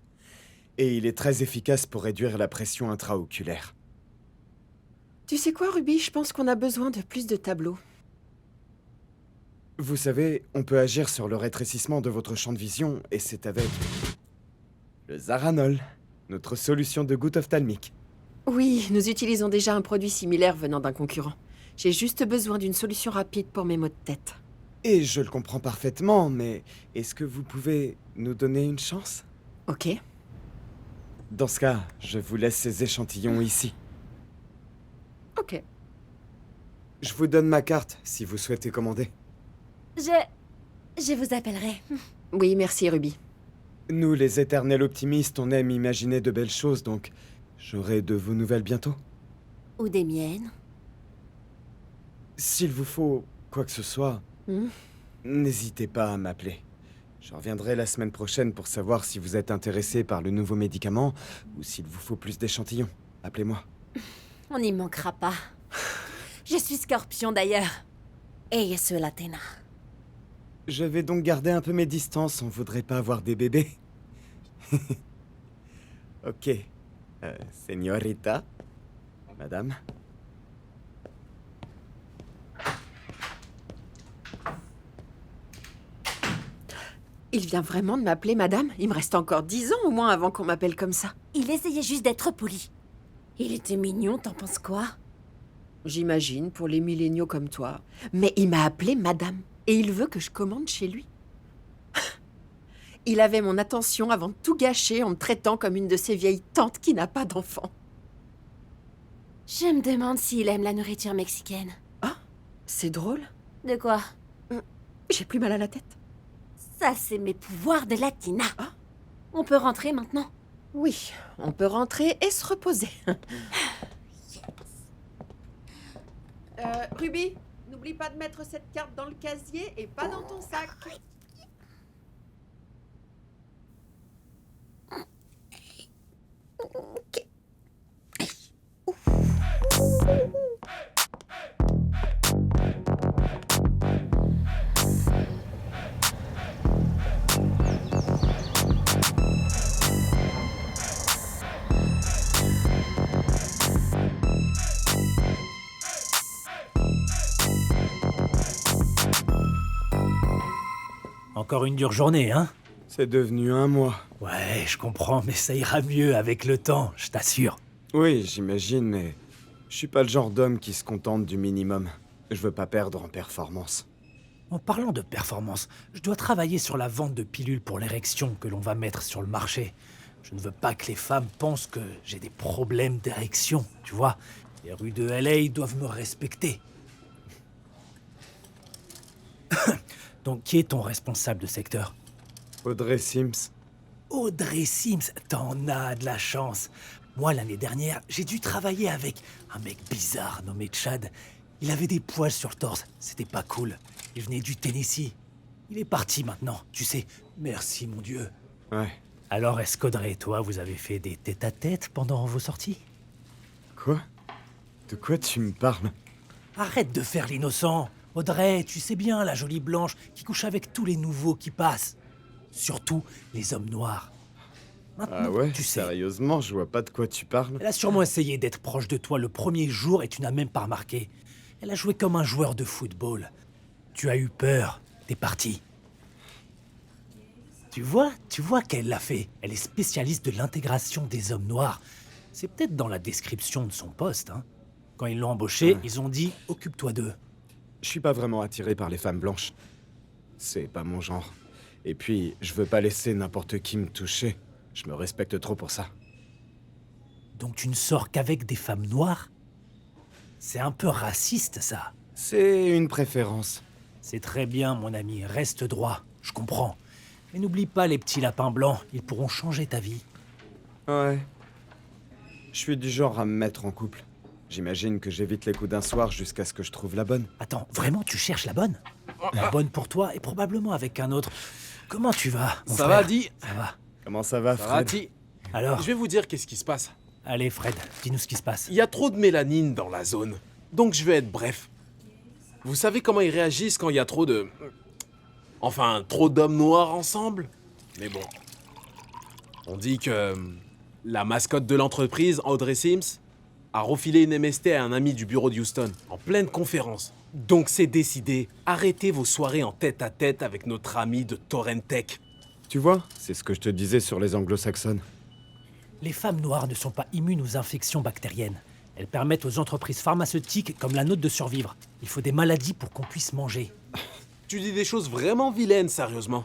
Et il est très efficace pour réduire la pression intraoculaire. Tu sais quoi, Ruby? Je pense qu'on a besoin de plus de tableaux. Vous savez, on peut agir sur le rétrécissement de votre champ de vision, et c'est avec le Zaranol, notre solution de goutte ophtalmique. Oui, nous utilisons déjà un produit similaire venant d'un concurrent. J'ai juste besoin d'une solution rapide pour mes maux de tête. Et je le comprends parfaitement, mais est-ce que vous pouvez nous donner une chance? Ok. Dans ce cas, je vous laisse ces échantillons ici. Ok. Je vous donne ma carte si vous souhaitez commander. Je vous appellerai. Oui, merci, Ruby. Nous, les éternels optimistes, on aime imaginer de belles choses, donc j'aurai de vos nouvelles bientôt. Ou des miennes. S'il vous faut quoi que ce soit, n'hésitez pas à m'appeler. Je reviendrai la semaine prochaine pour savoir si vous êtes intéressé par le nouveau médicament ou s'il vous faut plus d'échantillons. Appelez-moi. On n'y manquera pas. Je suis Scorpion d'ailleurs. Et je suis l'Athéna. Je vais donc garder un peu mes distances, on voudrait pas avoir des bébés. Ok. Señorita. Madame. Il vient vraiment de m'appeler madame? Il me reste encore 10 ans au moins avant qu'on m'appelle comme ça. Il essayait juste d'être poli. Il était mignon, t'en penses quoi? J'imagine, pour les milléniaux comme toi. Mais il m'a appelé madame. Et il veut que je commande chez lui. Il avait mon attention avant de tout gâcher en me traitant comme une de ces vieilles tantes qui n'a pas d'enfant. Je me demande s'il aime la nourriture mexicaine. Ah, c'est drôle. De quoi? J'ai plus mal à la tête. Ça, c'est mes pouvoirs de Latina. On peut rentrer maintenant? Oui, on peut rentrer et se reposer. Ruby, n'oublie pas de mettre cette carte dans le casier et pas dans ton sac. Encore une dure journée, hein? C'est devenu un mois. Ouais, je comprends, mais ça ira mieux avec le temps, je t'assure. Oui, j'imagine, mais je suis pas le genre d'homme qui se contente du minimum. Je veux pas perdre en performance. En parlant de performance, je dois travailler sur la vente de pilules pour l'érection que l'on va mettre sur le marché. Je ne veux pas que les femmes pensent que j'ai des problèmes d'érection, tu vois. Les rues de LA doivent me respecter. Donc, qui est ton responsable de secteur? Audrey Sims. Audrey Sims, t'en as de la chance. Moi, l'année dernière, j'ai dû travailler avec un mec bizarre nommé Chad. Il avait des poils sur le torse, c'était pas cool. Il venait du Tennessee. Il est parti maintenant, tu sais. Merci, mon Dieu. Ouais. Alors, est-ce qu'Audrey et toi, vous avez fait des tête-à-tête pendant vos sorties? Quoi? De quoi tu me parles? Arrête de faire l'innocent. Audrey, tu sais bien, la jolie blanche qui couche avec tous les nouveaux qui passent. Surtout les hommes noirs. Maintenant, Ah ouais, tu sais. sérieusement, je vois pas de quoi tu parles. Elle a sûrement essayé d'être proche de toi le premier jour et tu n'as même pas remarqué. Elle a joué comme un joueur de football. Tu as eu peur, t'es parti. Tu vois qu'elle l'a fait. Elle est spécialiste de l'intégration des hommes noirs. C'est peut-être dans la description de son poste, hein. Quand ils l'ont embauchée, ils ont dit « occupe-toi d'eux ». Je suis pas vraiment attiré par les femmes blanches. C'est pas mon genre. Et puis, je veux pas laisser n'importe qui me toucher. Je me respecte trop pour ça. Donc tu ne sors qu'avec des femmes noires? C'est un peu raciste, ça. C'est une préférence. C'est très bien, mon ami, reste droit, je comprends. Mais n'oublie pas les petits lapins blancs, ils pourront changer ta vie. Ouais. Je suis du genre à me mettre en couple. J'imagine que j'évite les coups d'un soir jusqu'à ce que je trouve la bonne. Attends, vraiment, tu cherches la bonne? La bonne pour toi et probablement avec un autre. Comment tu vas, mon Ça frère? va, Di? Ça va. Comment ça va, Ça va, Fred? Di? Alors? Je vais vous dire qu'est-ce qui se passe. Allez, Fred, dis-nous ce qui se passe. Il y a trop de mélanine dans la zone. Donc je vais être bref. Vous savez comment ils réagissent quand il y a trop de... Enfin, trop d'hommes noirs ensemble? Mais bon. On dit que la mascotte de l'entreprise, Audrey Sims, a refilé une MST à un ami du bureau de Houston, en pleine conférence. Donc c'est décidé, arrêtez vos soirées en tête-à-tête avec notre ami de Torrent Tech. Tu vois, c'est ce que je te disais sur les anglo-saxonnes. Les femmes noires ne sont pas immunes aux infections bactériennes. Elles permettent aux entreprises pharmaceutiques comme la nôtre de survivre. Il faut des maladies pour qu'on puisse manger. Tu dis des choses vraiment vilaines, sérieusement.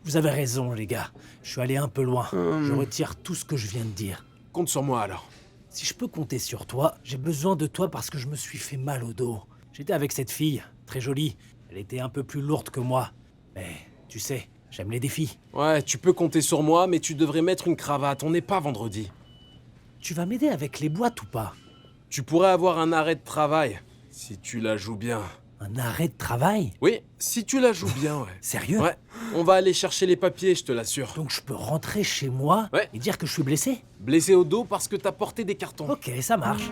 Vous avez raison, les gars. Je suis allé un peu loin. Je retire tout ce que je viens de dire. Compte sur moi, alors. Si je peux compter sur toi, j'ai besoin de toi parce que je me suis fait mal au dos. J'étais avec cette fille, très jolie. Elle était un peu plus lourde que moi. Mais, tu sais, j'aime les défis. Ouais, tu peux compter sur moi, mais tu devrais mettre une cravate, on n'est pas vendredi. Tu vas m'aider avec les boîtes ou pas? Tu pourrais avoir un arrêt de travail, si tu la joues bien. Un arrêt de travail? Oui, si tu la joues bien, ouais. Sérieux? Ouais, on va aller chercher les papiers, je te l'assure. Donc je peux rentrer chez moi et dire que je suis blessé? Blessé au dos parce que t'as porté des cartons. Ok, ça marche.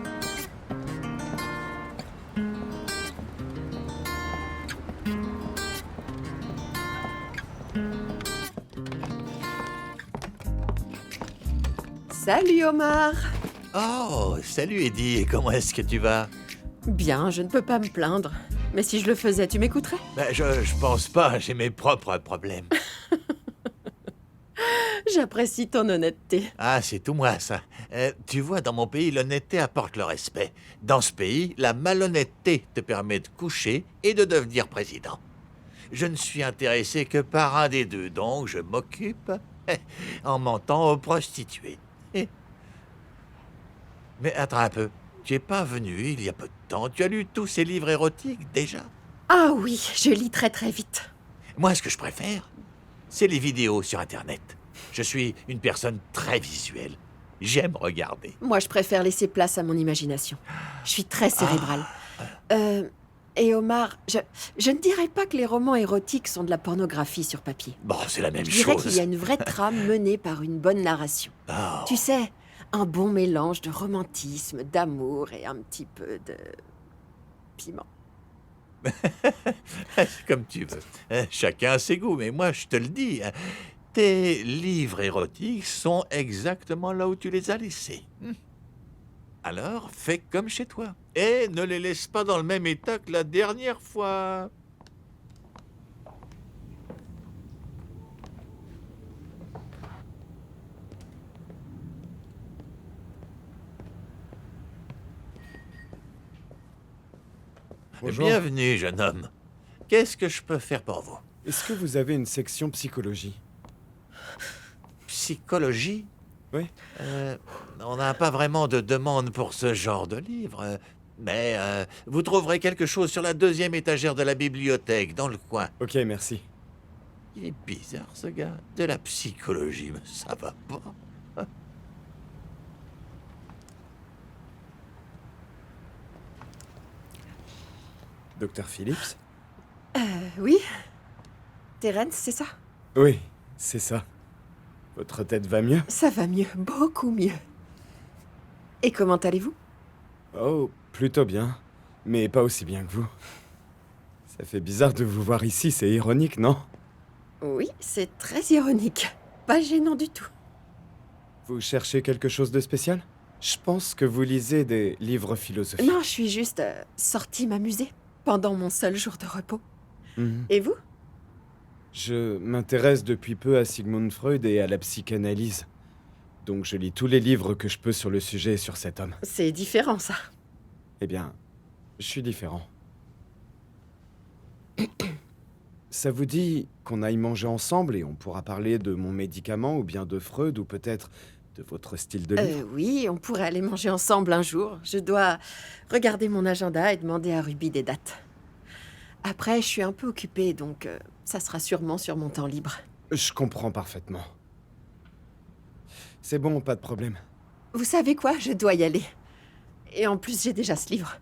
Salut Omar. Oh, salut Eddie, comment est-ce que tu vas? Bien, je ne peux pas me plaindre. Mais si je le faisais, tu m'écouterais? Ben, je pense pas, j'ai mes propres problèmes. J'apprécie ton honnêteté. Ah, c'est tout moi, ça. Tu vois, dans mon pays, l'honnêteté apporte le respect. Dans ce pays, la malhonnêteté te permet de coucher et de devenir président. Je ne suis intéressé que par un des deux, donc je m'occupe en mentant aux prostituées. Mais attends un peu, tu es pas venu il y a peu de temps, tu as lu tous ces livres érotiques déjà? Ah oui, je lis très très vite. Moi, ce que je préfère, c'est les vidéos sur Internet. Je suis une personne très visuelle. J'aime regarder. Moi, je préfère laisser place à mon imagination. Je suis très cérébrale. Et Omar, je ne dirais pas que les romans érotiques sont de la pornographie sur papier. Bon, c'est la même Je dirais chose. qu'il y a une vraie trame menée par une bonne narration. Oh. Tu sais, un bon mélange de romantisme, d'amour et un petit peu de piment. Comme tu veux. Chacun a ses goûts, mais moi, je te le dis, tes livres érotiques sont exactement là où tu les as laissés. Alors, fais comme chez toi. Et ne les laisse pas dans le même état que la dernière fois. Bonjour. Bienvenue, jeune homme. Qu'est-ce que je peux faire pour vous? Est-ce que vous avez une section psychologie? Psychologie? Oui. On n'a pas vraiment de demande pour ce genre de livre. Mais vous trouverez quelque chose sur la 2e étagère de la bibliothèque, dans le coin. Ok, merci. Il est bizarre, ce gars. De la psychologie, mais ça va pas. Docteur Phillips? Oui. Terence, c'est ça? Oui, c'est ça. Votre tête va mieux? Ça va mieux, beaucoup mieux. Et comment allez-vous? Oh, plutôt bien. Mais pas aussi bien que vous. Ça fait bizarre de vous voir ici, c'est ironique, non? Oui, c'est très ironique. Pas gênant du tout. Vous cherchez quelque chose de spécial? Je pense que vous lisez des livres philosophiques. Non, je suis juste sortie m'amuser pendant mon seul jour de repos. Mhm. Et vous? Je m'intéresse depuis peu à Sigmund Freud et à la psychanalyse. Donc je lis tous les livres que je peux sur le sujet et sur cet homme. C'est différent, ça. Eh bien, je suis différent. Ça vous dit qu'on aille manger ensemble et on pourra parler de mon médicament ou bien de Freud ou peut-être de votre style de livre? Oui, on pourrait aller manger ensemble un jour. Je dois regarder mon agenda et demander à Ruby des dates. Après, je suis un peu occupée, donc ça sera sûrement sur mon temps libre. Je comprends parfaitement. C'est bon, pas de problème. Vous savez quoi? Je dois y aller. Et en plus, j'ai déjà ce livre.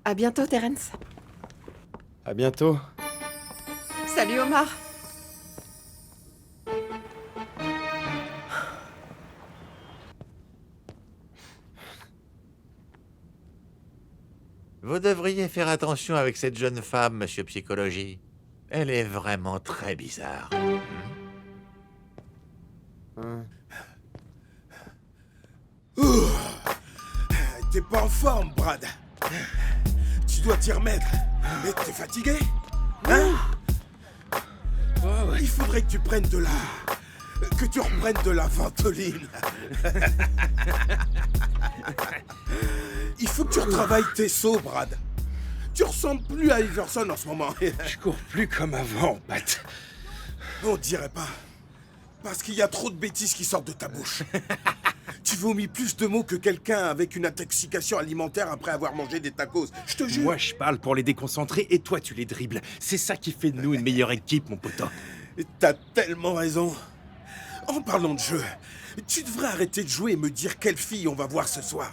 À bientôt, Terence. À bientôt. Salut, Omar. Vous devriez faire attention avec cette jeune femme, monsieur Psychologie. Elle est vraiment très bizarre. Ouh. T'es pas en forme, Brad. Tu dois t'y remettre. Mais t'es fatigué? Hein? Il faudrait que tu prennes de la... que tu reprennes de la ventoline. Il faut que tu retravailles tes sauts, Brad. Tu ressembles plus à Iverson en ce moment. Je cours plus comme avant, Pat. On dirait pas. Parce qu'il y a trop de bêtises qui sortent de ta bouche. Tu vomis plus de mots que quelqu'un avec une intoxication alimentaire après avoir mangé des tacos. Je te jure. Moi, je parle pour les déconcentrer et toi, tu les dribbles. C'est ça qui fait de nous une meilleure équipe, mon poteau. T'as tellement raison. En parlant de jeu, tu devrais arrêter de jouer et me dire quelle fille on va voir ce soir.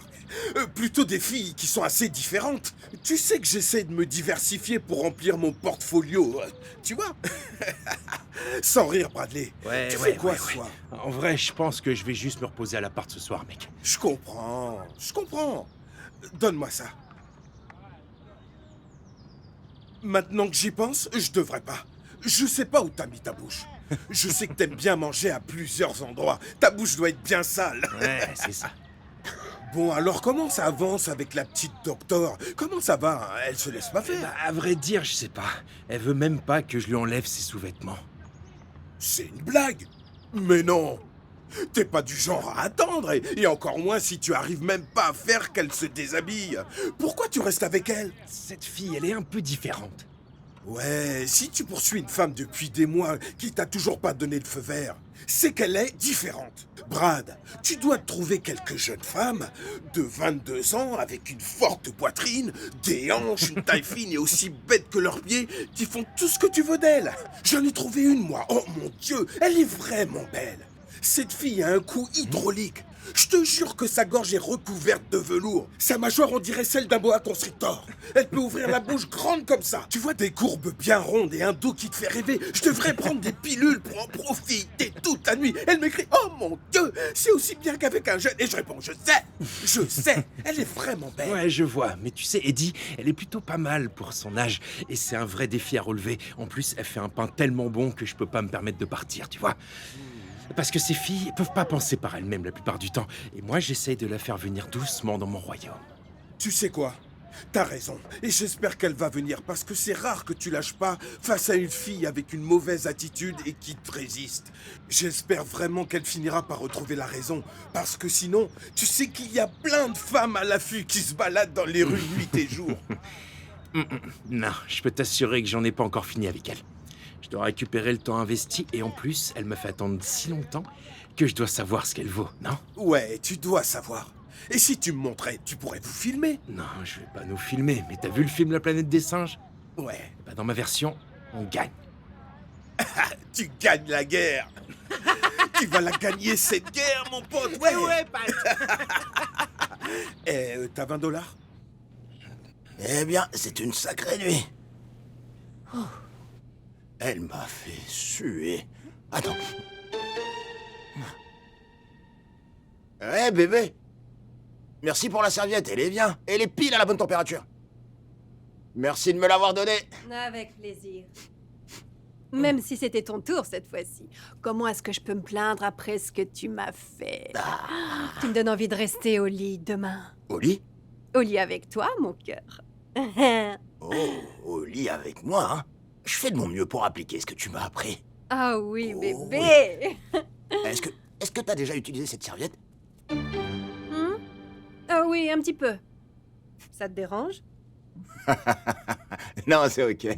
Plutôt des filles qui sont assez différentes. Tu sais que j'essaie de me diversifier pour remplir mon portfolio, tu vois. Sans rire, Bradley. Tu fais quoi ce soir? En vrai, je pense que je vais juste me reposer à l'appart ce soir, mec. Je comprends. Donne-moi ça. Maintenant que j'y pense, je devrais pas. Je sais pas où t'as mis ta bouche. Je sais que t'aimes bien manger à plusieurs endroits. Ta bouche doit être bien sale. Ouais, c'est ça. Bon, alors comment ça avance avec la petite docteur? Comment ça va? Elle se laisse pas faire? À vrai dire, je sais pas. Elle veut même pas que je lui enlève ses sous-vêtements. C'est une blague? Mais non! T'es pas du genre à attendre, et encore moins si tu arrives même pas à faire qu'elle se déshabille. Pourquoi tu restes avec elle? Cette fille, elle est un peu différente. Ouais, si tu poursuis une femme depuis des mois qui t'a toujours pas donné le feu vert, c'est qu'elle est différente. Brad, tu dois te trouver quelques jeunes femmes de 22 ans avec une forte poitrine, des hanches, une taille fine et aussi bêtes que leurs pieds qui font tout ce que tu veux d'elle. J'en ai trouvé une, moi. Oh mon Dieu, elle est vraiment belle. Cette fille a un cou hydraulique. Je te jure que sa gorge est recouverte de velours. Sa mâchoire, on dirait celle d'un boa constrictor. Elle peut ouvrir la bouche grande comme ça. Tu vois des courbes bien rondes et un dos qui te fait rêver. Je devrais prendre des pilules pour en profiter toute la nuit. Elle m'écrit « Oh mon Dieu, c'est aussi bien qu'avec un jeune. » Et je réponds « Je sais, elle est vraiment belle. » Ouais, je vois. Mais tu sais, Eddie, elle est plutôt pas mal pour son âge. Et c'est un vrai défi à relever. En plus, elle fait un pain tellement bon que je peux pas me permettre de partir, tu vois. Parce que ces filles peuvent pas penser par elles-mêmes la plupart du temps. Et moi, j'essaye de la faire venir doucement dans mon royaume. Tu sais quoi? T'as raison. Et j'espère qu'elle va venir parce que c'est rare que tu lâches pas face à une fille avec une mauvaise attitude et qui te résiste. J'espère vraiment qu'elle finira par retrouver la raison. Parce que sinon, tu sais qu'il y a plein de femmes à l'affût qui se baladent dans les rues nuit et jour. Non, je peux t'assurer que j'en ai pas encore fini avec elle. Je dois récupérer le temps investi et en plus, elle me fait attendre si longtemps que je dois savoir ce qu'elle vaut, non? Ouais, tu dois savoir. Et si tu me montrais, tu pourrais vous filmer? Non, je vais pas nous filmer, mais t'as vu le film La planète des singes? Ouais. Bah dans ma version, on gagne. Tu gagnes la guerre. Tu vas la gagner cette guerre, mon pote. Ouais, Pat. T'as $20? Eh bien, c'est une sacrée nuit. Oh. Elle m'a fait suer. Attends. Bébé. Merci pour la serviette, elle est bien. Elle est pile à la bonne température. Merci de me l'avoir donnée. Avec plaisir. Même si c'était ton tour cette fois-ci. Comment est-ce que je peux me plaindre après ce que tu m'as fait? Tu me donnes envie de rester au lit demain. Au lit? Au lit avec toi, mon cœur. Oh, au lit avec moi, hein? Je fais de mon mieux pour appliquer ce que tu m'as appris. Ah oui, bébé. Oui. Est-ce que t'as déjà utilisé cette serviette? Ah oui, un petit peu. Ça te dérange? Non, c'est ok.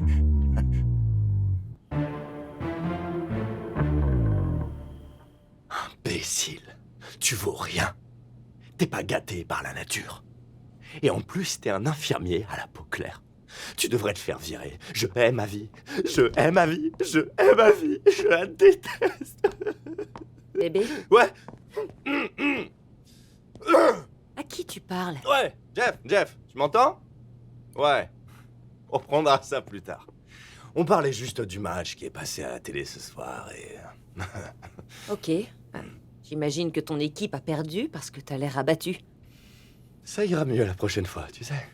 Imbécile, tu vaux rien. T'es pas gâté par la nature. Et en plus, t'es un infirmier à la peau claire. Tu devrais te faire virer. Je hais ma vie. Je hais ma vie. Je hais ma vie. Je la déteste. Bébé? Ouais. À qui tu parles? Ouais, Jeff, tu m'entends? Ouais. On reprendra ça plus tard. On parlait juste du match qui est passé à la télé ce soir et... Ok. J'imagine que ton équipe a perdu parce que t'as l'air abattu. Ça ira mieux la prochaine fois, tu sais.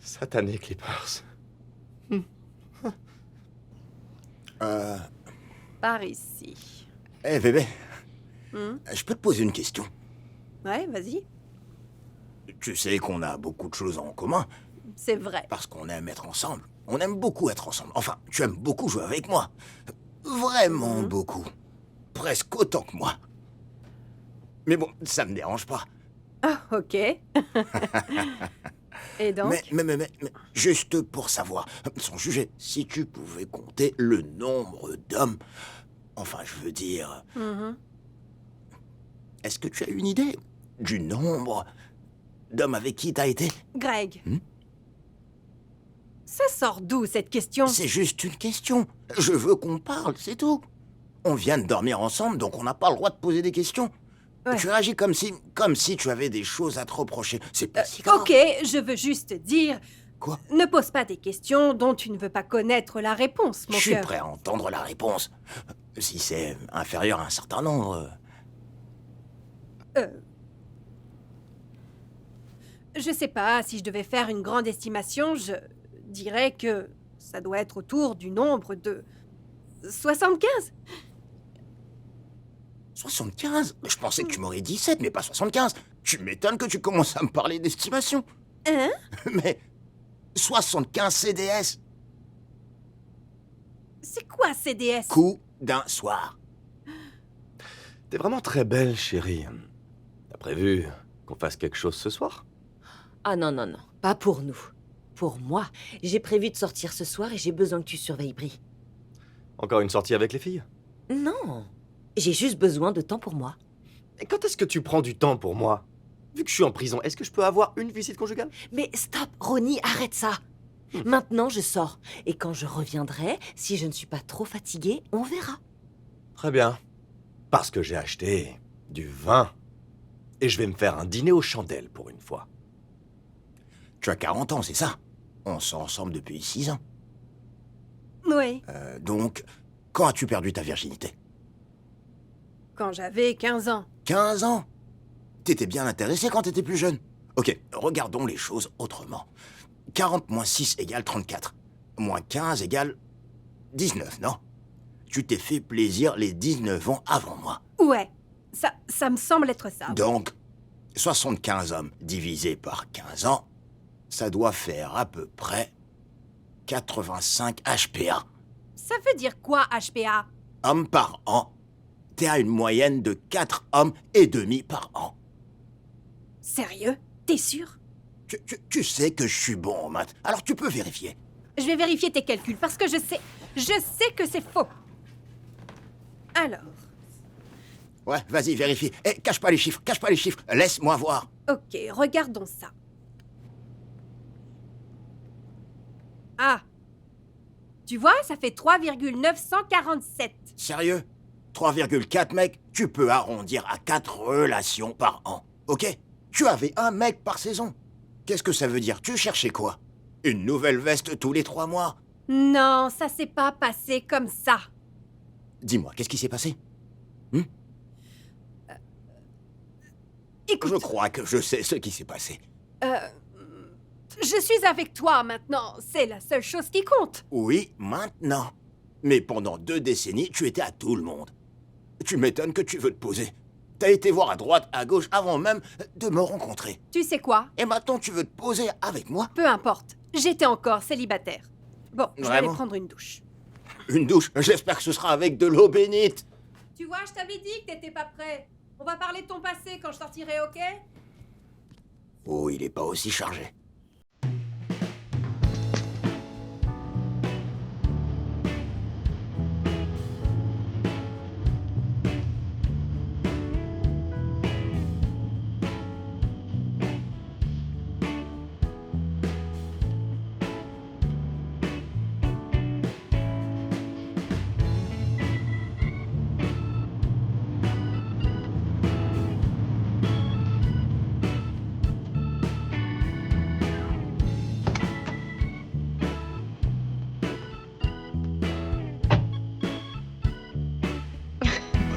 Satané Clippers. Par ici. Eh bébé, Hmm. je peux te poser une question. Ouais, vas-y. Tu sais qu'on a beaucoup de choses en commun, C'est vrai. parce qu'on aime être ensemble. On aime beaucoup être ensemble. Enfin, tu aimes beaucoup jouer avec moi. Vraiment beaucoup. Presque autant que moi. Mais bon, ça me dérange pas. Ah, ok. Et donc Mais, juste pour savoir, sans juger, si tu pouvais compter le nombre d'hommes, enfin, je veux dire, Mhm. est-ce que tu as une idée du nombre d'hommes avec qui t'as été? Greg. Ça sort d'où, cette question? C'est juste une question. Je veux qu'on parle, c'est tout. On vient de dormir ensemble, donc on n'a pas le droit de poser des questions. Ouais. Tu réagis comme si tu avais des choses à te reprocher. C'est pas si grave. Ok, je veux juste dire... Quoi? Ne pose pas des questions dont tu ne veux pas connaître la réponse, mon Je suis cœur. prêt à entendre la réponse. Si c'est inférieur à un certain nombre... Je sais pas, si je devais faire une grande estimation, je dirais que ça doit être autour du nombre de 75. 75? Je pensais que tu m'aurais dit 7, mais pas 75. Tu m'étonnes que tu commences à me parler d'estimation. Hein? Mais 75 CDS, C'est quoi CDS? coup d'un soir. T'es vraiment très belle, chérie. T'as prévu qu'on fasse quelque chose ce soir? Ah non, non, non, pas pour nous. Pour moi, j'ai prévu de sortir ce soir et j'ai besoin que tu surveilles Brie. Encore une sortie avec les filles? Non, j'ai juste besoin de temps pour moi. Et quand est-ce que tu prends du temps pour moi? Vu que je suis en prison, est-ce que je peux avoir une visite conjugale? Mais stop, Ronnie, arrête ça. Maintenant, je sors. Et quand je reviendrai, si je ne suis pas trop fatiguée, on verra. Très bien. Parce que j'ai acheté du vin. Et je vais me faire un dîner aux chandelles pour une fois. Tu as 40 ans, c'est ça? On sort ensemble depuis 6 ans. Oui, Donc, quand as-tu perdu ta virginité? quand j'avais 15 ans. 15 ans? T'étais bien intéressé quand t'étais plus jeune. Ok, regardons les choses autrement. 40 moins 6 égale 34. Moins 15 égale 19, non? Tu t'es fait plaisir les 19 ans avant moi. Ouais, ça me semble être ça. Donc, 75 hommes divisé par 15 ans, ça doit faire à peu près 85 HPA. Ça veut dire quoi, HPA? Hommes par an. T'es à une moyenne de 4 hommes et demi par an. Sérieux? T'es sûr? Tu sais que je suis bon en maths, alors tu peux vérifier. Je vais vérifier tes calculs parce que je sais que c'est faux. Alors, Ouais, vas-y, vérifie. Eh, cache pas les chiffres, laisse-moi voir. ok, regardons ça. Ah, tu vois, ça fait 3,947. Sérieux? 3,4 mecs, tu peux arrondir à 4 relations par an, ok? Tu avais un mec par saison. Qu'est-ce que ça veut dire? Tu cherchais quoi? Une nouvelle veste tous les 3 mois? Non, ça s'est pas passé comme ça. Dis-moi, qu'est-ce qui s'est passé? Écoute, Je crois que je sais ce qui s'est passé. je suis avec toi maintenant. C'est la seule chose qui compte. Oui, maintenant. Mais pendant 2 décennies, tu étais à tout le monde. Tu m'étonnes que tu veux te poser. T'as été voir à droite, à gauche, avant même de me rencontrer. Tu sais quoi? Et maintenant, tu veux te poser avec moi? Peu importe. J'étais encore célibataire. Bon, je vais aller Vraiment? prendre une douche. Une douche? J'espère que ce sera avec de l'eau bénite. Tu vois, je t'avais dit que t'étais pas prêt. On va parler de ton passé quand je sortirai, ok? Oh, il est pas aussi chargé.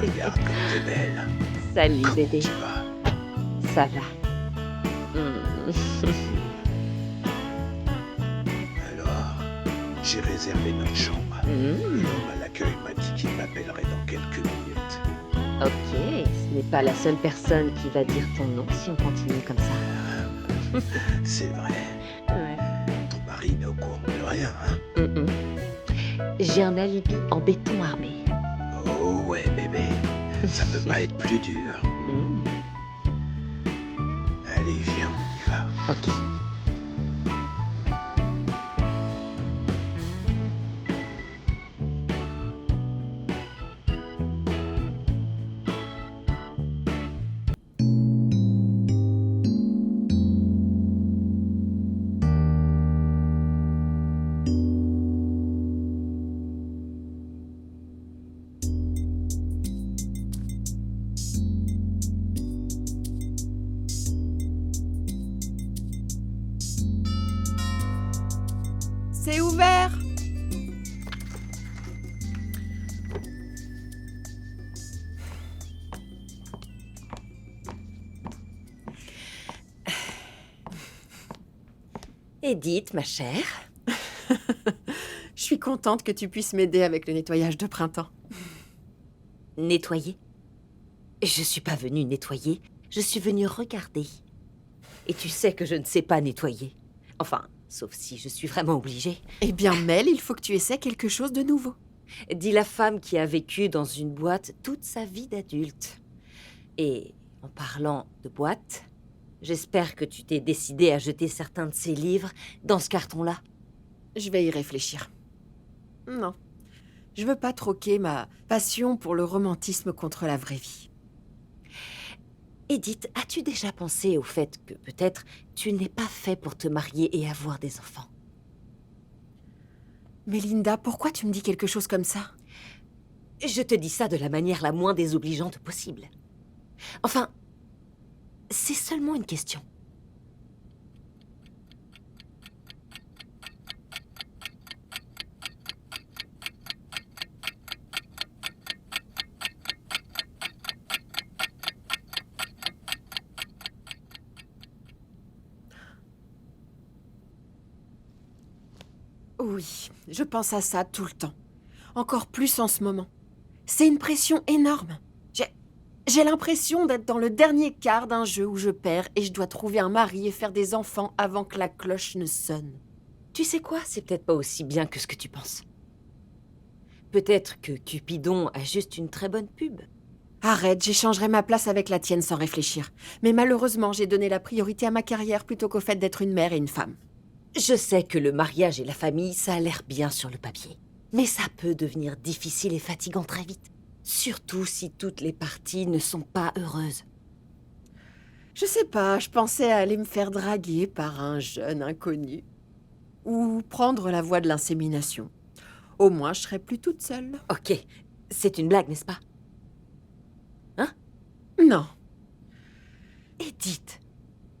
Regarde comme t'es belle. Salut, bébé. Tu vas? Ça va. J'ai réservé notre chambre. Mmh. L'homme à l'accueil m'a dit qu'il m'appellerait dans quelques minutes. Ok, ce n'est pas la seule personne qui va dire ton nom si on continue comme ça. C'est vrai. Ouais. Ton mari n'est au courant de rien, hein? J'ai un alibi en béton armé. Oh ouais, bébé. Ça peut pas être plus dur. Allez, viens, on y va. Ok. C'est ouvert. Edith, ma chère. Je suis contente que tu puisses m'aider avec le nettoyage de printemps. Nettoyer? Je suis pas venue nettoyer, je suis venue regarder. Et tu sais que je ne sais pas nettoyer. Enfin, sauf si je suis vraiment obligée. Eh bien, Mel, il faut que tu essaies quelque chose de nouveau. Dit la femme qui a vécu dans une boîte toute sa vie d'adulte. Et en parlant de boîte, j'espère que tu t'es décidé à jeter certains de ces livres dans ce carton-là. Je vais y réfléchir. Non. Je veux pas troquer ma passion pour le romantisme contre la vraie vie. Edith, as-tu déjà pensé au fait que peut-être tu n'es pas fait pour te marier et avoir des enfants? Mais Linda, pourquoi tu me dis quelque chose comme ça? Je te dis ça de la manière la moins désobligeante possible. Enfin, c'est seulement une question. Oui, je pense à ça tout le temps. Encore plus en ce moment. C'est une pression énorme. J'ai l'impression d'être dans le dernier quart d'un jeu où je perds et je dois trouver un mari et faire des enfants avant que la cloche ne sonne. Tu sais quoi? C'est peut-être pas aussi bien que ce que tu penses. Peut-être que Cupidon a juste une très bonne pub. Arrête, j'échangerai ma place avec la tienne sans réfléchir. Mais malheureusement, j'ai donné la priorité à ma carrière plutôt qu'au fait d'être une mère et une femme. Je sais que le mariage et la famille, ça a l'air bien sur le papier. Mais ça peut devenir difficile et fatigant très vite. Surtout si toutes les parties ne sont pas heureuses. Je sais pas, je pensais à aller me faire draguer par un jeune inconnu. Ou prendre la voie de l'insémination. Au moins, je serais plus toute seule. Ok, c'est une blague, n'est-ce pas? Hein? Non. Edith,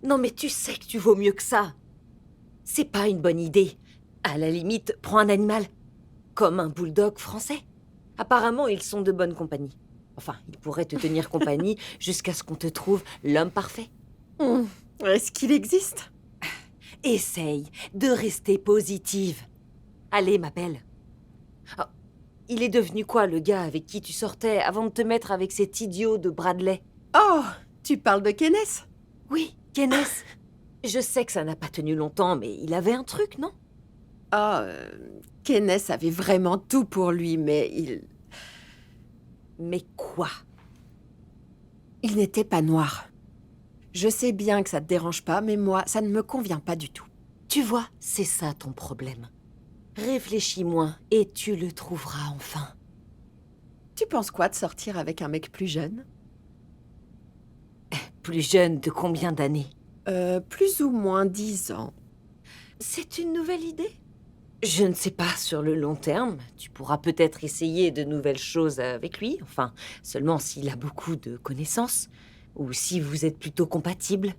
non mais tu sais que tu vaux mieux que ça. C'est pas une bonne idée. À la limite, prends un animal. Comme un bulldog français. Apparemment, ils sont de bonne compagnie. Enfin, ils pourraient te tenir compagnie jusqu'à ce qu'on te trouve l'homme parfait. Est-ce qu'il existe? Essaye de rester positive. Allez, ma belle. Oh, il est devenu quoi, le gars avec qui tu sortais avant de te mettre avec cet idiot de Bradley? Oh, tu parles de Kenneth? Oui, Kenneth. Je sais que ça n'a pas tenu longtemps, mais il avait un truc, non? Kenneth avait vraiment tout pour lui, mais il... Mais quoi? Il n'était pas noir. Je sais bien que ça te dérange pas, mais moi, ça ne me convient pas du tout. Tu vois, c'est ça ton problème. Réfléchis moins et tu le trouveras enfin. Tu penses quoi de sortir avec un mec plus jeune? Plus jeune de combien d'années? Plus ou moins 10 ans. C'est une nouvelle idée? Je ne sais pas, sur le long terme, tu pourras peut-être essayer de nouvelles choses avec lui, enfin, seulement s'il a beaucoup de connaissances, ou si vous êtes plutôt compatibles.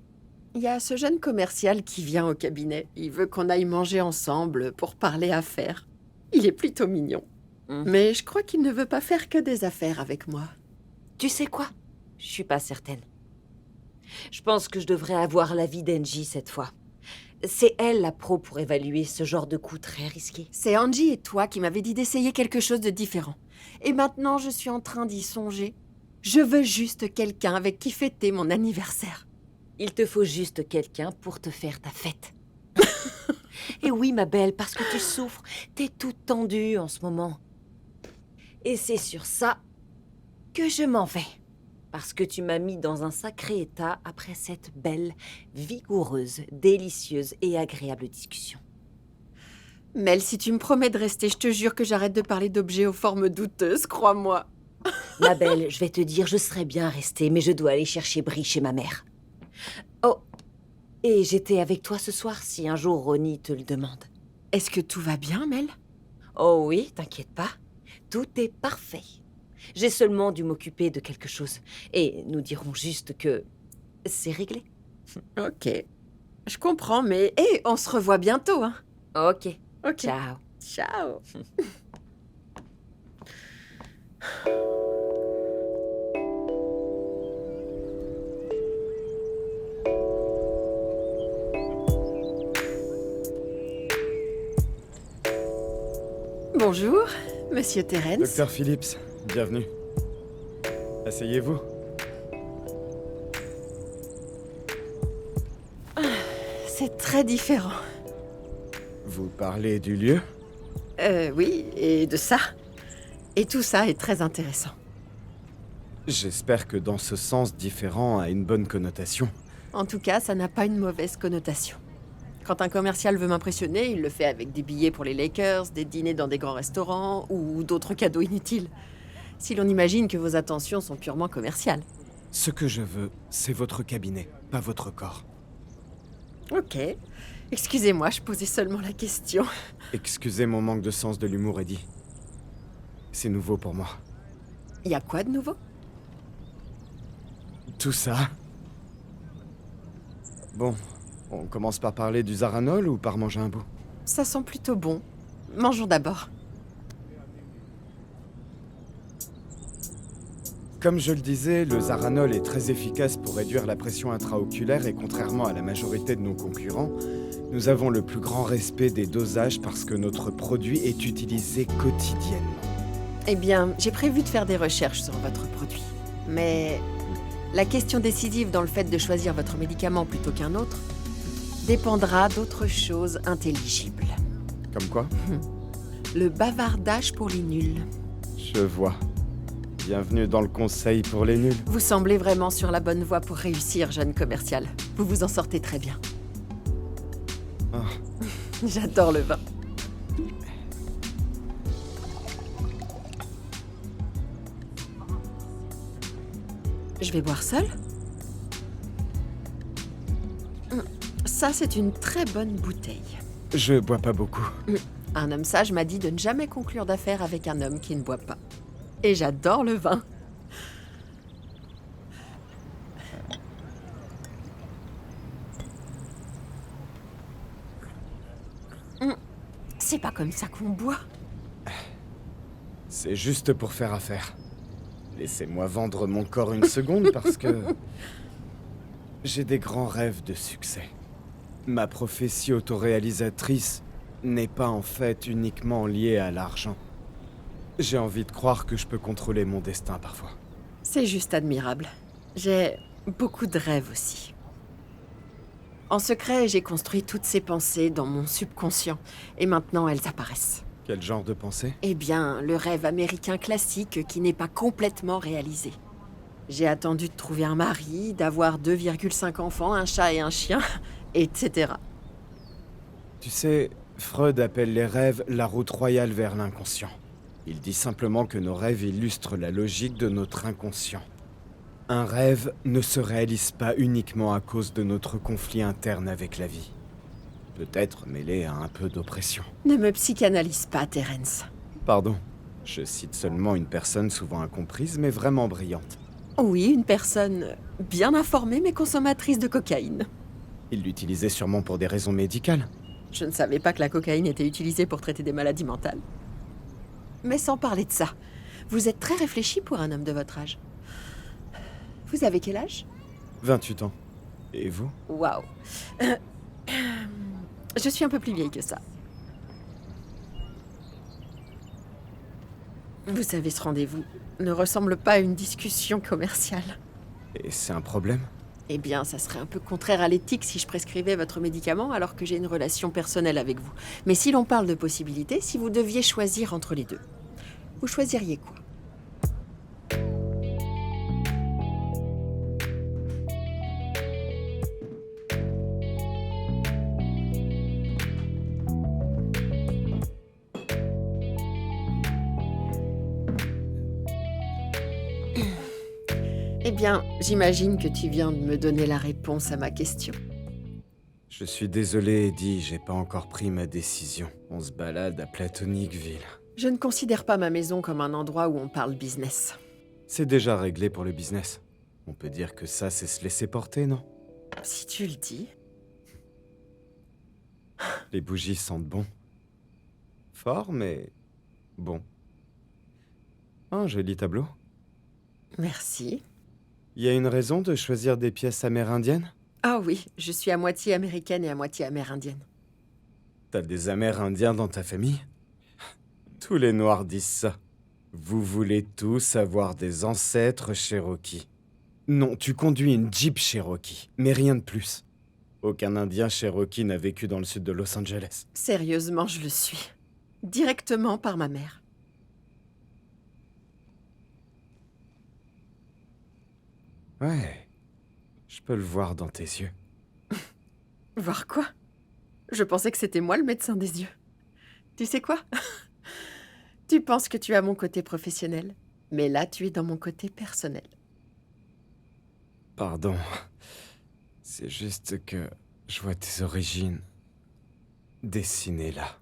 Il y a ce jeune commercial qui vient au cabinet. Il veut qu'on aille manger ensemble pour parler affaires. Il est plutôt mignon. Mais je crois qu'il ne veut pas faire que des affaires avec moi. Tu sais quoi? Je suis pas certaine. Je pense que je devrais avoir l'avis d'Angie cette fois. C'est elle la pro pour évaluer ce genre de coup très risqué. C'est Angie et toi qui m'avez dit d'essayer quelque chose de différent. Et maintenant, je suis en train d'y songer. Je veux juste quelqu'un avec qui fêter mon anniversaire. Il te faut juste quelqu'un pour te faire ta fête. Et oui, ma belle, parce que tu souffres, t'es toute tendue en ce moment. Et c'est sur ça que je m'en vais. Parce que tu m'as mis dans un sacré état après cette belle, vigoureuse, délicieuse et agréable discussion. Mel, si tu me promets de rester, je te jure que j'arrête de parler d'objets aux formes douteuses, crois-moi. Ma belle, je vais te dire, je serais bien restée, mais je dois aller chercher Brie chez ma mère. Oh, et j'étais avec toi ce soir si un jour Ronnie te le demande. Est-ce que tout va bien, Mel? Oh oui, t'inquiète pas. Tout est parfait. J'ai seulement dû m'occuper de quelque chose. Et nous dirons juste que c'est réglé. Ok. Je comprends, mais... Hé, on se revoit bientôt, hein? Ok. Ok. Ciao. Ciao. Bonjour, Monsieur Terence. Docteur Phillips, bienvenue. Asseyez-vous. C'est très différent. Vous parlez du lieu? Oui, et de ça. Et tout ça est très intéressant. J'espère que dans ce sens différent a une bonne connotation. En tout cas, ça n'a pas une mauvaise connotation. Quand un commercial veut m'impressionner, il le fait avec des billets pour les Lakers, des dîners dans des grands restaurants ou d'autres cadeaux inutiles. Si l'on imagine que vos attentions sont purement commerciales. Ce que je veux, c'est votre cabinet, pas votre corps. Ok. Excusez-moi, je posais seulement la question. Excusez mon manque de sens de l'humour, Eddie. C'est nouveau pour moi. Y a quoi de nouveau? Tout ça. Bon, on commence par parler du Zaranol ou par manger un bout? Ça sent plutôt bon. Mangeons d'abord. Comme je le disais, le Zaranol est très efficace pour réduire la pression intraoculaire et contrairement à la majorité de nos concurrents, nous avons le plus grand respect des dosages parce que notre produit est utilisé quotidiennement. Eh bien, j'ai prévu de faire des recherches sur votre produit. Mais la question décisive dans le fait de choisir votre médicament plutôt qu'un autre dépendra d'autres choses intelligibles. Comme quoi? Le bavardage pour les nuls. Je vois. Bienvenue dans le conseil pour les nuls. Vous semblez vraiment sur la bonne voie pour réussir, jeune commercial. Vous vous en sortez très bien. Oh. J'adore le vin. Je vais boire seul. Ça, c'est une très bonne bouteille. Je bois pas beaucoup. Un homme sage m'a dit de ne jamais conclure d'affaires avec un homme qui ne boit pas. Et j'adore le vin. C'est pas comme ça qu'on boit. C'est juste pour faire affaire. Laissez-moi vendre mon corps une seconde parce que... j'ai des grands rêves de succès. Ma prophétie autoréalisatrice n'est pas en fait uniquement liée à l'argent. J'ai envie de croire que je peux contrôler mon destin parfois. C'est juste admirable. J'ai beaucoup de rêves aussi. En secret, j'ai construit toutes ces pensées dans mon subconscient. Et maintenant, elles apparaissent. Quel genre de pensée? Eh bien, le rêve américain classique qui n'est pas complètement réalisé. J'ai attendu de trouver un mari, d'avoir 2,5 enfants, un chat et un chien, etc. Tu sais, Freud appelle les rêves la route royale vers l'inconscient. Il dit simplement que nos rêves illustrent la logique de notre inconscient. Un rêve ne se réalise pas uniquement à cause de notre conflit interne avec la vie. Peut-être mêlé à un peu d'oppression. Ne me psychanalyse pas, Terence. Pardon, je cite seulement une personne souvent incomprise mais vraiment brillante. Oui, une personne bien informée mais consommatrice de cocaïne. Il l'utilisait sûrement pour des raisons médicales. Je ne savais pas que la cocaïne était utilisée pour traiter des maladies mentales. Mais sans parler de ça, vous êtes très réfléchi pour un homme de votre âge. Vous avez quel âge? 28 ans. Et vous? Waouh. Je suis un peu plus vieille que ça. Vous savez, ce rendez-vous ne ressemble pas à une discussion commerciale. Et c'est un problème? Eh bien, ça serait un peu contraire à l'éthique si je prescrivais votre médicament alors que j'ai une relation personnelle avec vous. Mais si l'on parle de possibilités, si vous deviez choisir entre les deux, vous choisiriez quoi? Eh bien, j'imagine que tu viens de me donner la réponse à ma question. Je suis désolé, Eddie, j'ai pas encore pris ma décision. On se balade à Platonicville. Je ne considère pas ma maison comme un endroit où on parle business. C'est déjà réglé pour le business. On peut dire que ça, c'est se laisser porter, non? Si tu le dis. Les bougies sentent bon. Fort, mais bon. Un joli tableau. Merci. Il y a une raison de choisir des pièces amérindiennes? Ah oui, je suis à moitié américaine et à moitié amérindienne. T'as des Amérindiens dans ta famille? Tous les Noirs disent ça. Vous voulez tous avoir des ancêtres Cherokee. Non, tu conduis une Jeep Cherokee, mais rien de plus. Aucun Indien Cherokee n'a vécu dans le sud de Los Angeles. Sérieusement, je le suis. Directement par ma mère. Ouais, je peux le voir dans tes yeux. Voir quoi? Je pensais que c'était moi le médecin des yeux. Tu sais quoi? Tu penses que tu as mon côté professionnel, mais là, tu es dans mon côté personnel. Pardon. C'est juste que je vois tes origines dessinées là.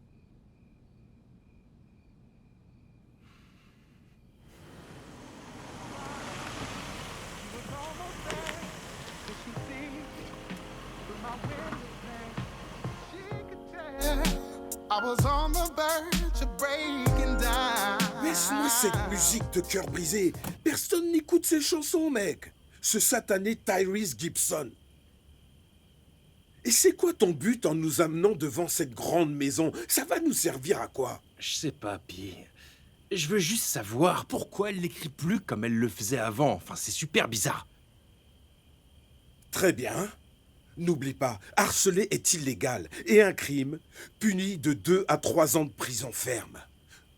I was on the verge of breaking down. Laisse-moi cette musique de cœur brisé. Personne n'écoute ces chansons, mec. Ce satané Tyrese Gibson. Et c'est quoi ton but en nous amenant devant cette grande maison? Ça va nous servir à quoi? Je sais pas, Pi. Je veux juste savoir pourquoi elle l'écrit plus comme elle le faisait avant. Enfin, c'est super bizarre. Très bien. N'oublie pas, harceler est illégal et un crime puni de 2 à 3 ans de prison ferme.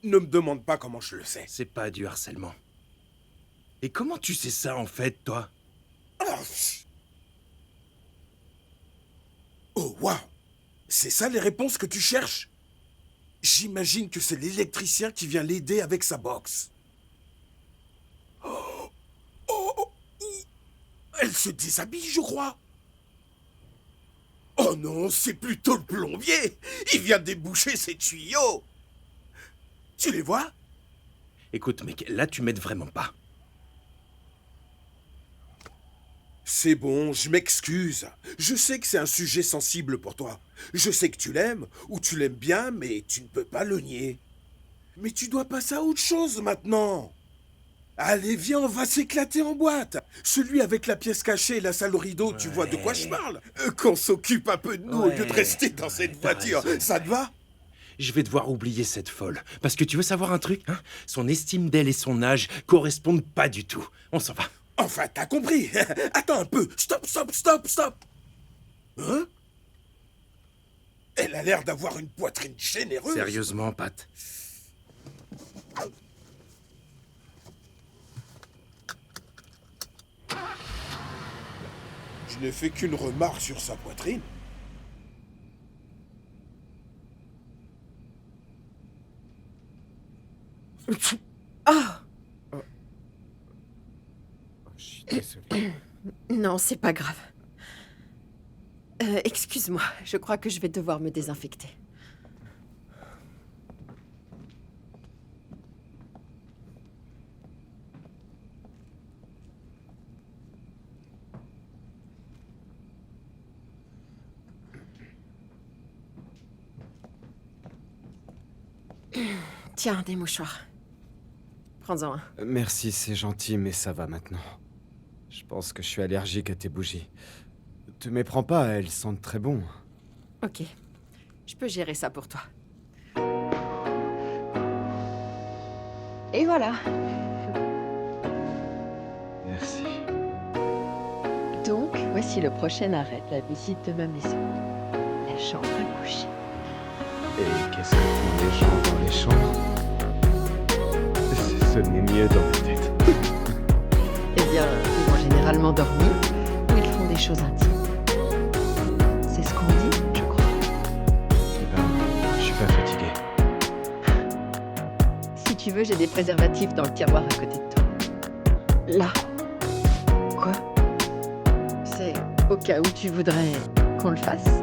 Ne me demande pas comment je le sais. C'est pas du harcèlement. Et comment tu sais ça, en fait, toi? Oh, waouh! C'est ça les réponses que tu cherches? J'imagine que c'est l'électricien qui vient l'aider avec sa box. Oh, elle se déshabille, je crois. Oh non, c'est plutôt le plombier. Il vient déboucher ses tuyaux. Tu les vois? Écoute, mec, là, tu m'aides vraiment pas. C'est bon, je m'excuse. Je sais que c'est un sujet sensible pour toi. Je sais que tu l'aimes, ou tu l'aimes bien, mais tu ne peux pas le nier. Mais tu dois passer à autre chose maintenant. Allez, viens, on va s'éclater en boîte. Celui avec la pièce cachée et la salle au rideau, tu vois de quoi je parle? Qu'on s'occupe un peu de nous au lieu de rester dans cette voiture. Ça te va? Je vais devoir oublier cette folle. Parce que tu veux savoir un truc, hein? Son estime d'elle et son âge correspondent pas du tout. On s'en va. Enfin, t'as compris. Attends un peu. Stop. Hein? Elle a l'air d'avoir une poitrine généreuse. Sérieusement, Pat. Je n'ai fait qu'une remarque sur sa poitrine. Ah! Je suis désolé. Non, c'est pas grave. Excuse-moi, je crois que je vais devoir me désinfecter. Tiens, des mouchoirs. Prends-en un. Merci, c'est gentil, mais ça va maintenant. Je pense que je suis allergique à tes bougies. Te méprends pas, elles sentent très bon. Ok. Je peux gérer ça pour toi. Et voilà. Merci. Donc, voici le prochain arrêt de la visite de ma maison. La chambre à coucher. Et qu'est-ce que font les gens dans les chambres? C'est sonné mieux dans ma tête. Eh bien, ils vont généralement dormir ou ils font des choses intimes. C'est ce qu'on dit, je crois. Eh ben, je suis pas fatigué. Si tu veux, j'ai des préservatifs dans le tiroir à côté de toi. Là. Quoi? C'est au cas où tu voudrais qu'on le fasse?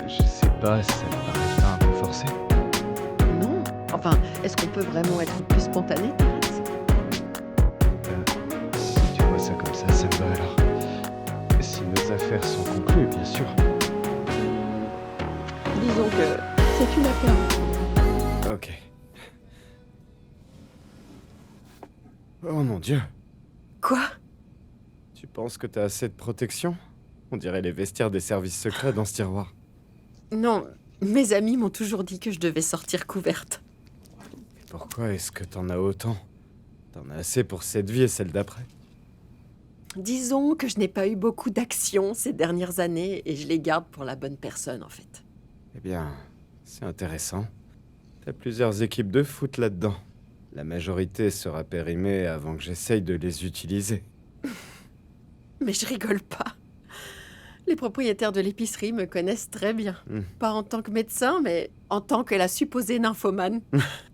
Je sais pas, ça me paraît pas un peu forcé. Non. Enfin, est-ce qu'on peut vraiment être plus spontané? Si tu vois ça comme ça me va alors. Si nos affaires sont conclues, bien sûr. Disons que c'est une affaire. Ok. Oh mon Dieu. Quoi? Tu penses que t'as assez de protection? On dirait les vestiaires des services secrets dans ce tiroir. Non, mes amis m'ont toujours dit que je devais sortir couverte. Pourquoi est-ce que t'en as autant? T'en as assez pour cette vie et celle d'après. Disons que je n'ai pas eu beaucoup d'actions ces dernières années et je les garde pour la bonne personne en fait. Eh bien, c'est intéressant. T'as plusieurs équipes de foot là-dedans. La majorité sera périmée avant que j'essaye de les utiliser. Mais je rigole pas. Les propriétaires de l'épicerie me connaissent très bien. Pas en tant que médecin, mais en tant que la supposée nymphomane.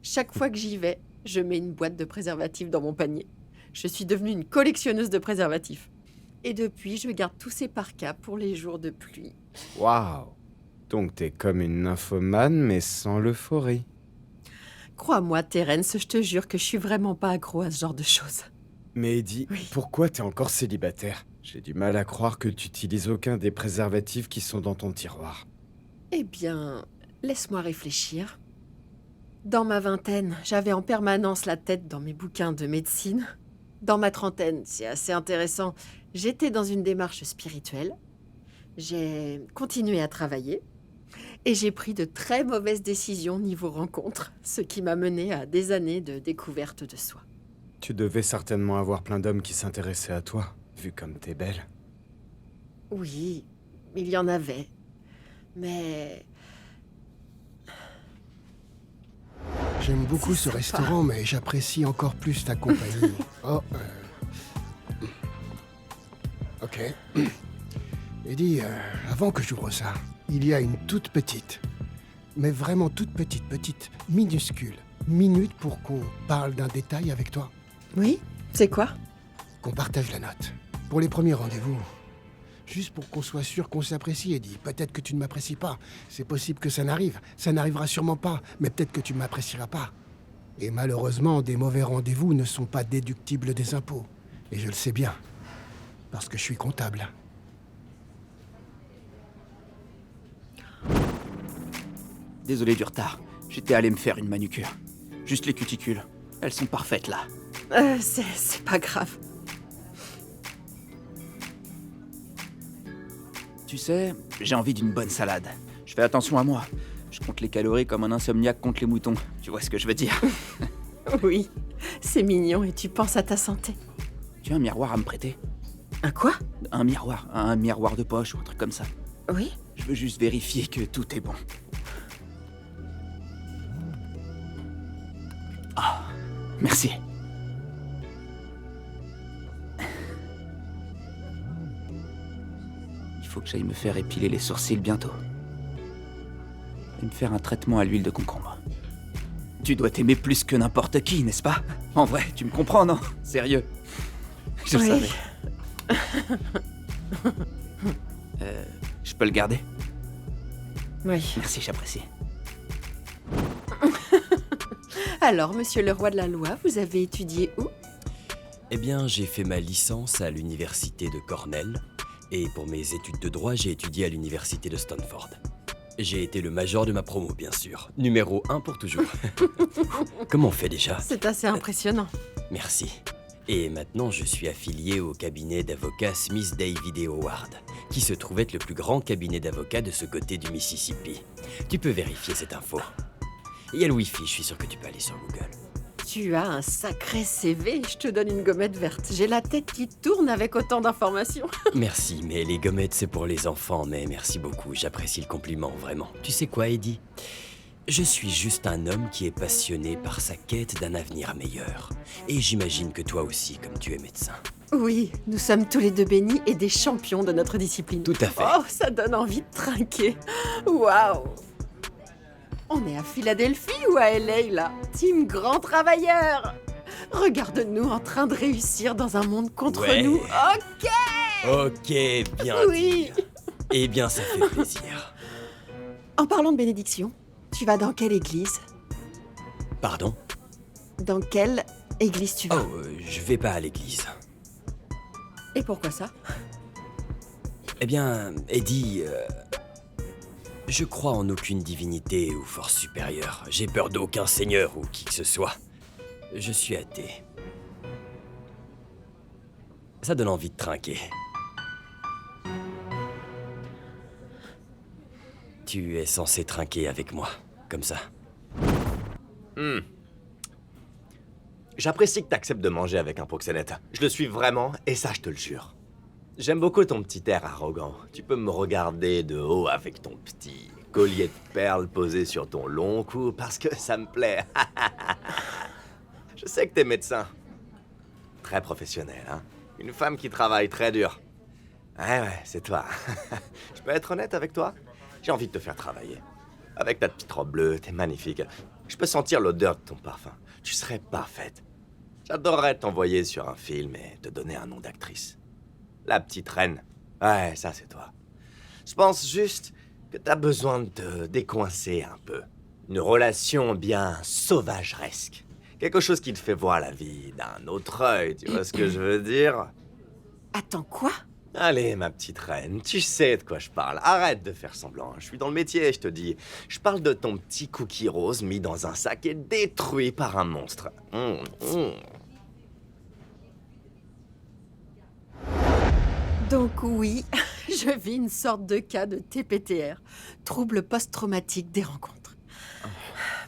Chaque fois que j'y vais, je mets une boîte de préservatifs dans mon panier. Je suis devenue une collectionneuse de préservatifs. Et depuis, je garde tous ces parkas pour les jours de pluie. Waouh! Donc t'es comme une nymphomane, mais sans l'euphorie. Crois-moi, Terence, je te jure que je suis vraiment pas accro à ce genre de choses. Mais Eddie, pourquoi t'es encore célibataire? J'ai du mal à croire que tu utilises aucun des préservatifs qui sont dans ton tiroir. Eh bien, laisse-moi réfléchir. Dans ma vingtaine, j'avais en permanence la tête dans mes bouquins de médecine. Dans ma trentaine, c'est assez intéressant, j'étais dans une démarche spirituelle. J'ai continué à travailler. Et j'ai pris de très mauvaises décisions niveau rencontre, ce qui m'a mené à des années de découverte de soi. Tu devais certainement avoir plein d'hommes qui s'intéressaient à toi, vu comme t'es belle. Oui, il y en avait. Mais... J'aime beaucoup ce restaurant, mais j'apprécie encore plus ta compagnie. Oh. Ok. Eddie, avant que j'ouvre ça, il y a une toute petite, mais vraiment toute petite, minuscule, minute pour qu'on parle d'un détail avec toi. Oui? C'est quoi? Qu'on partage la note. Pour les premiers rendez-vous. Juste pour qu'on soit sûr qu'on s'apprécie, Eddie. Peut-être que tu ne m'apprécies pas. C'est possible que ça n'arrive. Ça n'arrivera sûrement pas, mais peut-être que tu ne m'apprécieras pas. Et malheureusement, des mauvais rendez-vous ne sont pas déductibles des impôts. Et je le sais bien. Parce que je suis comptable. Désolé du retard. J'étais allé me faire une manucure. Juste les cuticules. Elles sont parfaites là. C'est pas grave. Tu sais, j'ai envie d'une bonne salade. Je fais attention à moi. Je compte les calories comme un insomniaque compte les moutons. Tu vois ce que je veux dire? Oui, c'est mignon et tu penses à ta santé. Tu as un miroir à me prêter? Un quoi? Un miroir de poche ou un truc comme ça. Oui? Je veux juste vérifier que tout est bon. Ah, merci. Il faut que j'aille me faire épiler les sourcils bientôt. Et me faire un traitement à l'huile de concombre. Tu dois t'aimer plus que n'importe qui, n'est-ce pas? En vrai, tu me comprends, non? Sérieux? Je le savais. Je peux le garder? Oui. Merci, j'apprécie. Alors, monsieur le roi de la loi, vous avez étudié où? Eh bien, j'ai fait ma licence à l'université de Cornell. Et pour mes études de droit, j'ai étudié à l'université de Stanford. J'ai été le major de ma promo, bien sûr. Numéro 1 pour toujours. Comment on fait déjà? C'est assez impressionnant. Merci. Et maintenant, je suis affilié au cabinet d'avocats Smith, David et Howard. qui se trouve être le plus grand cabinet d'avocats de ce côté du Mississippi. Tu peux vérifier cette info. Il y a le Wi-Fi, je suis sûr que tu peux aller sur Google. Tu as un sacré CV, je te donne une gommette verte. J'ai la tête qui tourne avec autant d'informations. Merci, mais les gommettes, c'est pour les enfants, mais merci beaucoup, j'apprécie le compliment, vraiment. Tu sais quoi, Eddie? Je suis juste un homme qui est passionné par sa quête d'un avenir meilleur. Et j'imagine que toi aussi, comme tu es médecin. Oui, nous sommes tous les deux bénis et des champions de notre discipline. Tout à fait. Oh, ça donne envie de trinquer. Waouh! On est à Philadelphie ou à LA, là? Team grand travailleur! Regarde-nous en train de réussir dans un monde contre Ouais. nous. Ok! Ok, bien Oui! dit. Eh bien, ça fait plaisir. En parlant de bénédiction, tu vas dans quelle église? Pardon? Dans quelle église tu vas? Oh, je vais pas à l'église. Et pourquoi ça? Eh bien, Eddie, je crois en aucune divinité ou force supérieure. J'ai peur d'aucun seigneur ou qui que ce soit. Je suis athée. Ça donne envie de trinquer. Tu es censé trinquer avec moi, comme ça. J'apprécie que t'acceptes de manger avec un proxénète. Je le suis vraiment, et ça, je te le jure. J'aime beaucoup ton petit air arrogant. Tu peux me regarder de haut avec ton petit collier de perles posé sur ton long cou parce que ça me plaît. Je sais que t'es médecin. Très professionnel, hein. Une femme qui travaille très dur. Ouais, c'est toi. Je peux être honnête avec toi? J'ai envie de te faire travailler. Avec ta petite robe bleue, t'es magnifique. Je peux sentir l'odeur de ton parfum. Tu serais parfaite. J'adorerais t'envoyer sur un film et te donner un nom d'actrice. La petite reine. Ouais, ça c'est toi. Je pense juste que t'as besoin de te décoincer un peu. Une relation bien sauvageresque. Quelque chose qui te fait voir la vie d'un autre œil, tu vois ce que je veux dire? Attends, quoi? Allez, ma petite reine, tu sais de quoi je parle. Arrête de faire semblant. Je suis dans le métier, je te dis. Je parle de ton petit cookie rose mis dans un sac et détruit par un monstre. Donc oui, je vis une sorte de cas de TPTR, trouble post-traumatique des rencontres.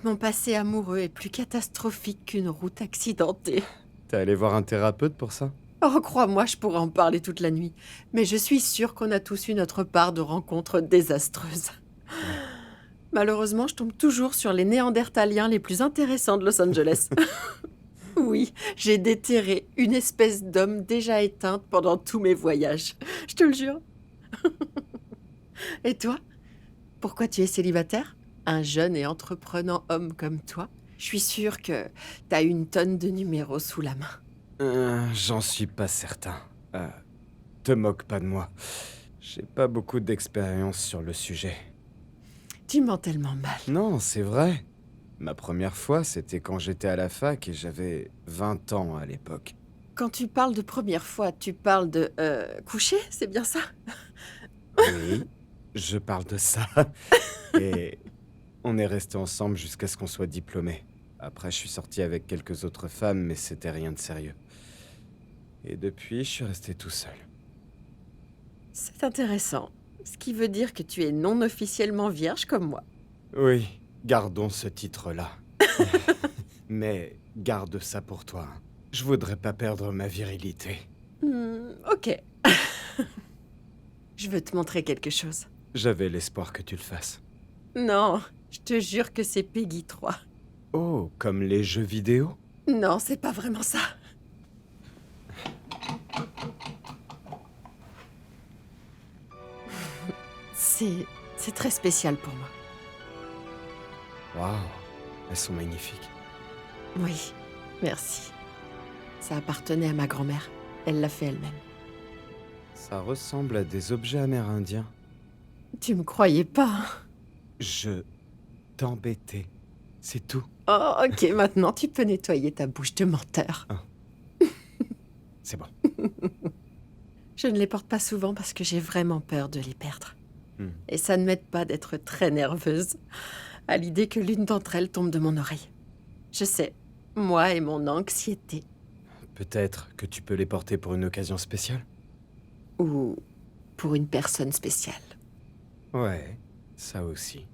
Mon passé amoureux est plus catastrophique qu'une route accidentée. T'es allé voir un thérapeute pour ça? Oh, crois-moi, je pourrais en parler toute la nuit. Mais je suis sûre qu'on a tous eu notre part de rencontres désastreuses. Malheureusement, je tombe toujours sur les Néandertaliens les plus intéressants de Los Angeles. Oui, j'ai déterré une espèce d'homme déjà éteinte pendant tous mes voyages. Je te le jure. Et toi? Pourquoi tu es célibataire? Un jeune et entreprenant homme comme toi? Je suis sûre que t'as une tonne de numéros sous la main. J'en suis pas certain. Te moque pas de moi. J'ai pas beaucoup d'expérience sur le sujet. Tu mens tellement mal. Non, c'est vrai. Ma première fois, c'était quand j'étais à la fac et j'avais 20 ans à l'époque. Quand tu parles de première fois, tu parles de coucher, c'est bien ça? Oui, je parle de ça. Et on est restés ensemble jusqu'à ce qu'on soit diplômés. Après, je suis sorti avec quelques autres femmes, mais c'était rien de sérieux. Et depuis, je suis resté tout seul. C'est intéressant. Ce qui veut dire que tu es non officiellement vierge comme moi. Oui, gardons ce titre-là. Mais garde ça pour toi. Je voudrais pas perdre ma virilité. Ok. Je veux te montrer quelque chose. J'avais l'espoir que tu le fasses. Non, je te jure que c'est Peggy 3. Oh, comme les jeux vidéo? Non, c'est pas vraiment ça. C'est très spécial pour moi. Waouh, elles sont magnifiques. Oui, merci. Ça appartenait à ma grand-mère. Elle l'a fait elle-même. Ça ressemble à des objets amérindiens. Tu me croyais pas, hein? Je t'embêtais. C'est tout. Oh, ok, maintenant tu peux nettoyer ta bouche de menteur. C'est bon. Je ne les porte pas souvent parce que j'ai vraiment peur de les perdre. Et ça ne m'aide pas d'être très nerveuse à l'idée que l'une d'entre elles tombe de mon oreille. Je sais, moi et mon anxiété. Peut-être que tu peux les porter pour une occasion spéciale? Ou pour une personne spéciale. Ouais, ça aussi.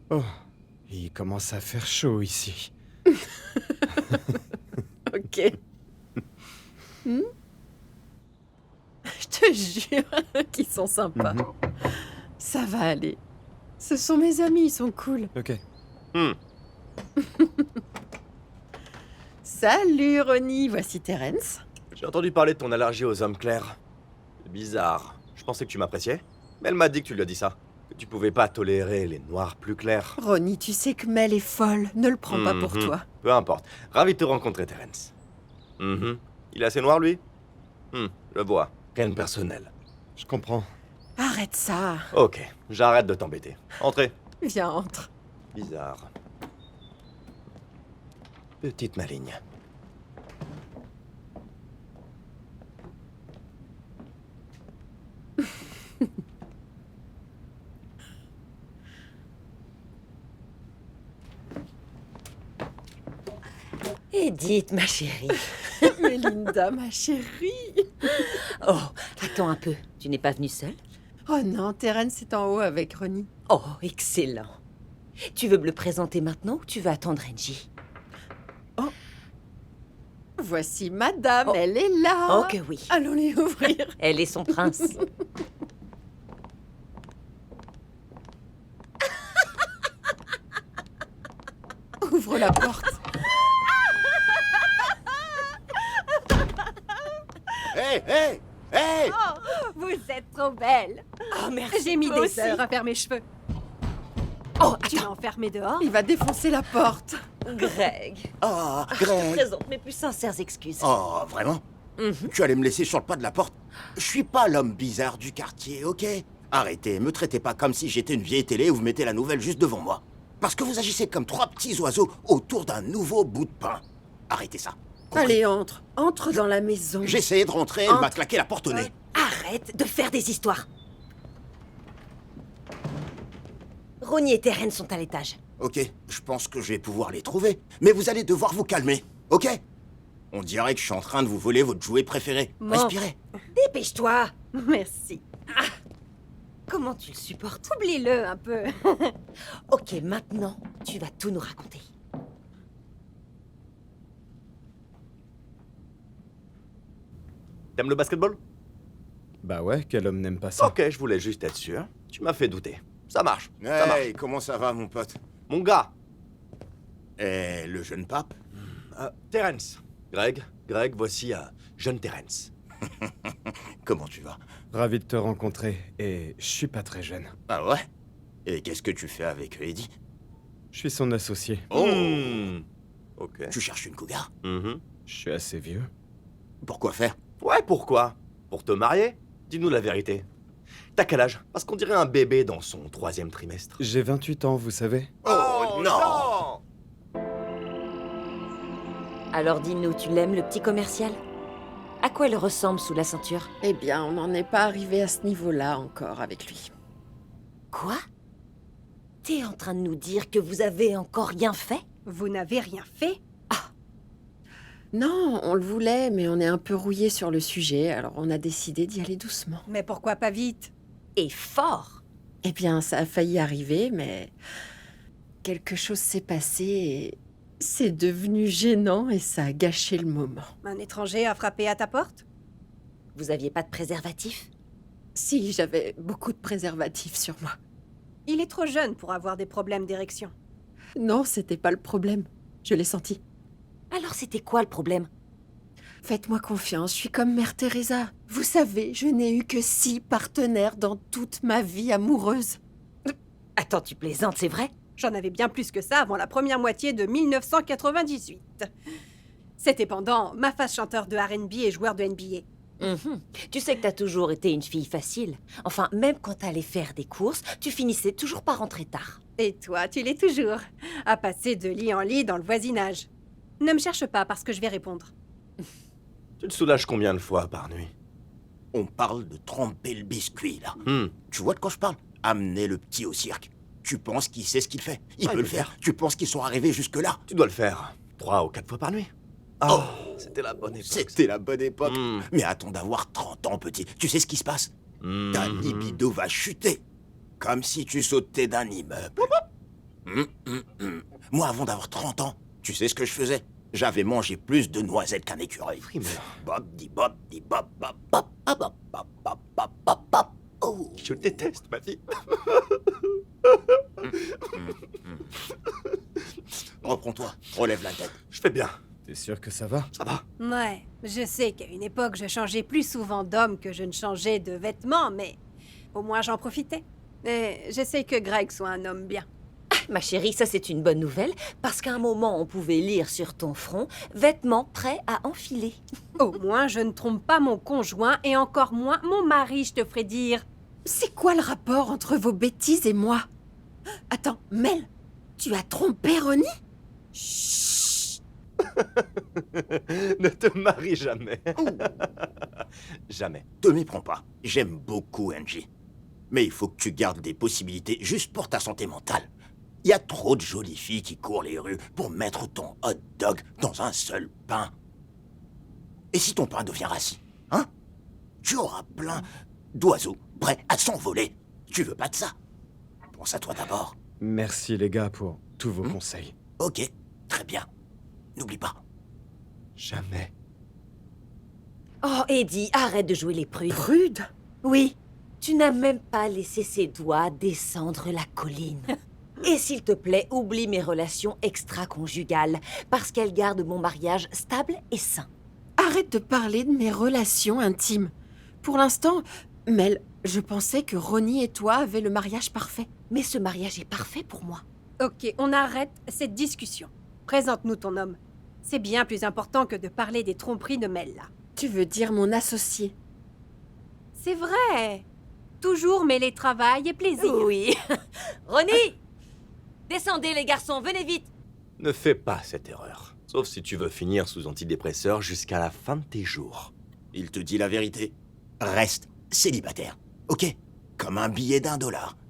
Oh, il commence à faire chaud ici. Ok. Hmm? Je te jure qu'ils sont sympas. Ça va aller. Ce sont mes amis, ils sont cool. Ok. Salut Ronnie, voici Terence. J'ai entendu parler de ton allergie aux hommes clairs. C'est bizarre. Je pensais que tu m'appréciais, mais elle m'a dit que tu lui as dit ça. Que tu pouvais pas tolérer les noirs plus clairs. Ronnie, tu sais que Mel est folle. Ne le prends pas pour toi. Peu importe. Ravi de te rencontrer, Terence. Il est assez noir, lui je vois. Rien de personnel. Je comprends. Arrête ça. Ok, j'arrête de t'embêter. Entrez. Viens, entre. Bizarre. Petite maligne. Edith, ma chérie. Melinda, ma chérie. Oh, attends un peu. Tu n'es pas venue seule? Oh non, Terence est en haut avec Ronnie. Oh, excellent. Tu veux me le présenter maintenant ou tu veux attendre Angie? Voici madame, elle est là. Oh que oui. Allons lui ouvrir. Elle est son prince. Ouvre la porte. Hé, hé, hé! Oh, vous êtes trop belle. Oh, merci. J'ai mis toi des aussi. heures à faire mes cheveux. Oh, Tu l'as enfermé dehors? Il va défoncer la porte. Greg. Oh, Je te Greg! présente mes plus sincères excuses. Oh, vraiment? Tu allais me laisser sur le pas de la porte? Je suis pas l'homme bizarre du quartier, ok? Arrêtez, me traitez pas comme si j'étais une vieille télé où vous mettez la nouvelle juste devant moi. Parce que vous agissez comme trois petits oiseaux autour d'un nouveau bout de pain. Arrêtez ça. Allez, entre. Entre dans la maison. J'ai essayé de rentrer, elle m'a claqué la porte au nez. Arrête de faire des histoires. Ronnie et Terence sont à l'étage. Ok, je pense que je vais pouvoir les trouver. Mais vous allez devoir vous calmer, ok? On dirait que je suis en train de vous voler votre jouet préféré. Bon. Respirez. Dépêche-toi. Merci. Comment tu le supportes? Oublie-le un peu. Ok, maintenant, tu vas tout nous raconter. T'aimes le basketball? Bah ouais, quel homme n'aime pas ça? Ok, je voulais juste être sûr. Tu m'as fait douter. Ça marche. Ça marche. Hey, comment ça va, mon pote? Mon gars. Et le jeune pape? Terence. Greg, voici jeune Terence. Comment tu vas? Ravi de te rencontrer, et je suis pas très jeune. Ah ouais? Et qu'est-ce que tu fais avec Eddie? Je suis son associé. Oh! Ok. Tu cherches une cougar? Je suis assez vieux. Pourquoi faire? Ouais, pourquoi? Pour te marier? Dis-nous la vérité. T'as quel âge? Parce qu'on dirait un bébé dans son 3e trimestre. J'ai 28 ans, vous savez. Oh, non! Alors dis-nous, tu l'aimes, le petit commercial? À quoi il ressemble sous la ceinture? Eh bien, on n'en est pas arrivé à ce niveau-là encore avec lui. Quoi? T'es en train de nous dire que vous avez encore rien fait? Vous n'avez rien fait? Non, on le voulait, mais on est un peu rouillé sur le sujet, alors on a décidé d'y aller doucement. Mais pourquoi pas vite? Et fort! Eh bien, ça a failli arriver, mais quelque chose s'est passé et c'est devenu gênant et ça a gâché le moment. Un étranger a frappé à ta porte? Vous aviez pas de préservatif? Si, j'avais beaucoup de préservatifs sur moi. Il est trop jeune pour avoir des problèmes d'érection. Non, c'était pas le problème. Je l'ai senti. Alors c'était quoi le problème? Faites-moi confiance, je suis comme Mère Teresa. Vous savez, je n'ai eu que 6 partenaires dans toute ma vie amoureuse. Attends, tu plaisantes, c'est vrai? J'en avais bien plus que ça avant la première moitié de 1998. C'était pendant ma phase chanteur de R&B et joueur de NBA. Tu sais que t'as toujours été une fille facile. Enfin, même quand t'allais faire des courses, tu finissais toujours par rentrer tard. Et toi, tu l'es toujours, à passer de lit en lit dans le voisinage. Ne me cherche pas parce que je vais répondre. Tu te soulages combien de fois par nuit? On parle de tremper le biscuit, là. Tu vois de quoi je parle? Amener le petit au cirque. Tu penses qu'il sait ce qu'il fait? Il peut le faire. Tu penses qu'ils sont arrivés jusque-là? Tu dois le faire 3 ou 4 fois par nuit. Oh, c'était la bonne époque. C'était la bonne époque. Mais attends d'avoir 30 ans, petit. Tu sais ce qui se passe? Ta libido va chuter. Comme si tu sautais d'un immeuble. Moi, avant d'avoir 30 ans, tu sais ce que je faisais? J'avais mangé plus de noisettes qu'un écureuil. Bob, di bob, di bob, bob, bob, bob, bob, bob, bob, bob, bob, bob. Oh. Je déteste ma vie. Reprends-toi, relève la tête. Je fais bien. T'es sûr que ça va? Ça va. Ouais, je sais qu'à une époque, je changeais plus souvent d'homme que je ne changeais de vêtements, mais au moins j'en profitais. Et j'essaie que Greg soit un homme bien. Ma chérie, ça c'est une bonne nouvelle, parce qu'à un moment on pouvait lire sur ton front « Vêtements prêts à enfiler ». Au moins, je ne trompe pas mon conjoint et encore moins mon mari, je te ferai dire. C'est quoi le rapport entre vos bêtises et moi? Attends, Mel, tu as trompé Ronnie? Chut. Ne te marie jamais. Jamais. Te méprends pas. J'aime beaucoup Angie. Mais il faut que tu gardes des possibilités juste pour ta santé mentale. Il y a trop de jolies filles qui courent les rues pour mettre ton hot dog dans un seul pain. Et si ton pain devient rassis, hein? Tu auras plein d'oiseaux prêts à s'envoler. Tu veux pas de ça? Pense à toi d'abord. Merci les gars pour tous vos conseils. Ok, très bien. N'oublie pas. Jamais. Oh, Eddie, arrête de jouer les prudes. Prude? Oui, tu n'as même pas laissé ses doigts descendre la colline. Et s'il te plaît, oublie mes relations extra-conjugales, parce qu'elles gardent mon mariage stable et sain. Arrête de parler de mes relations intimes. Pour l'instant, Mel, je pensais que Ronnie et toi avaient le mariage parfait. Mais ce mariage est parfait pour moi. Ok, on arrête cette discussion. Présente-nous ton homme. C'est bien plus important que de parler des tromperies de Mel, là. Tu veux dire mon associé? C'est vrai. Toujours mêler travail et plaisir. Oui. Ronnie! Descendez les garçons, venez vite! Ne fais pas cette erreur. Sauf si tu veux finir sous antidépresseur jusqu'à la fin de tes jours. Il te dit la vérité. Reste célibataire, ok? Comme un billet d'$1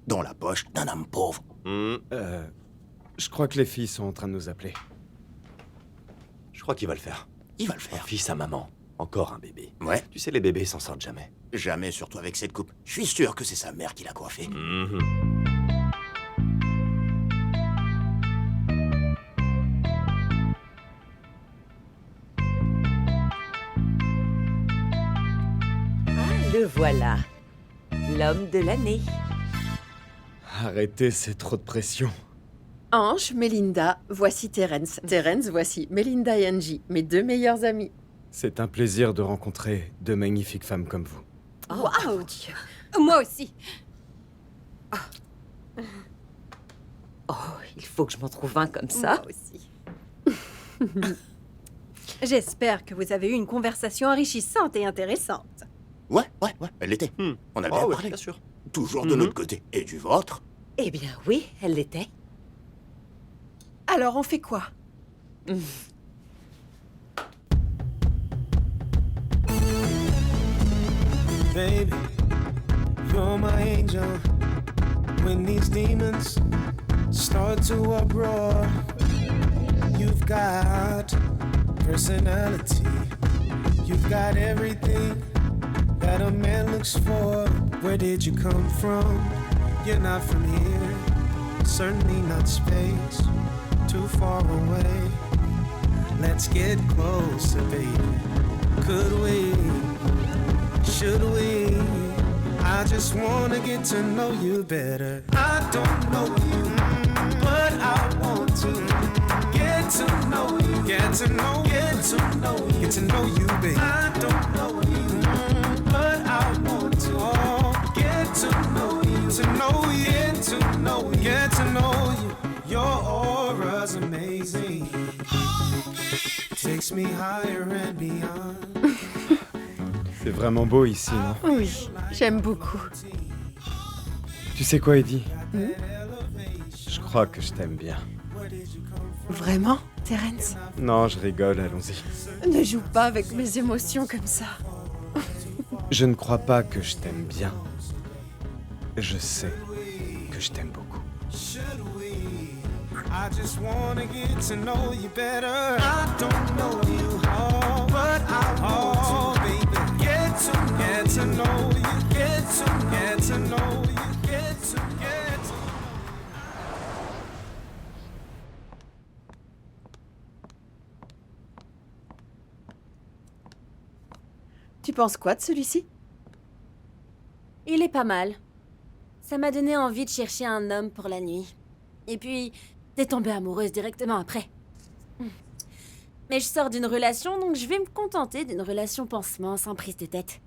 dans la poche d'un homme pauvre. Je crois que les filles sont en train de nous appeler. Je crois qu'il va le faire. Il va le faire. Fils à maman. Encore un bébé. Ouais. Tu sais, les bébés s'en sortent jamais. Jamais, surtout avec cette coupe. Je suis sûr que c'est sa mère qui l'a coiffé. Le voilà. L'homme de l'année. Arrêtez, c'est trop de pression. Ange, Melinda, voici Terence. Terence, voici Melinda et Angie, mes deux meilleures amies. C'est un plaisir de rencontrer deux magnifiques femmes comme vous. Waouh! Moi aussi. Oh, il faut que je m'en trouve un comme ça. Moi aussi. J'espère que vous avez eu une conversation enrichissante et intéressante. Ouais, elle l'était. On a bien parlé. Bien sûr. Toujours de notre côté. Et du vôtre? Eh bien oui, elle l'était. Alors on fait quoi? Baby, you're my angel. When these demons start to uproar, you've got personality. You've got everything that a man looks for. Where did you come from? You're not from here. Certainly not space. Too far away. Let's get closer, baby. Could we? Should we? I just wanna get to know you better. I don't know you, but I want to get to know you. Get to know you. Get to know you, baby. I don't know you, but I want to get to know you. To know you. Get to know you. Get to know you. Your aura's amazing. Takes me higher and beyond. C'est vraiment beau ici, non? Oui, j'aime beaucoup. Tu sais quoi, Eddie? Je crois que je t'aime bien. Vraiment, Terence? Non, je rigole, allons-y. Ne joue pas avec mes émotions comme ça. Je ne crois pas que je t'aime bien. Je sais que je t'aime beaucoup. I just wanna get to know you better. I don't know you all, but I want to, baby. Get to know you, get to know you, get to. Tu penses quoi de celui-ci? Il est pas mal. Ça m'a donné envie de chercher un homme pour la nuit. Et puis, t'es tombée amoureuse directement après. Mais je sors d'une relation, donc je vais me contenter d'une relation pansement sans prise de tête.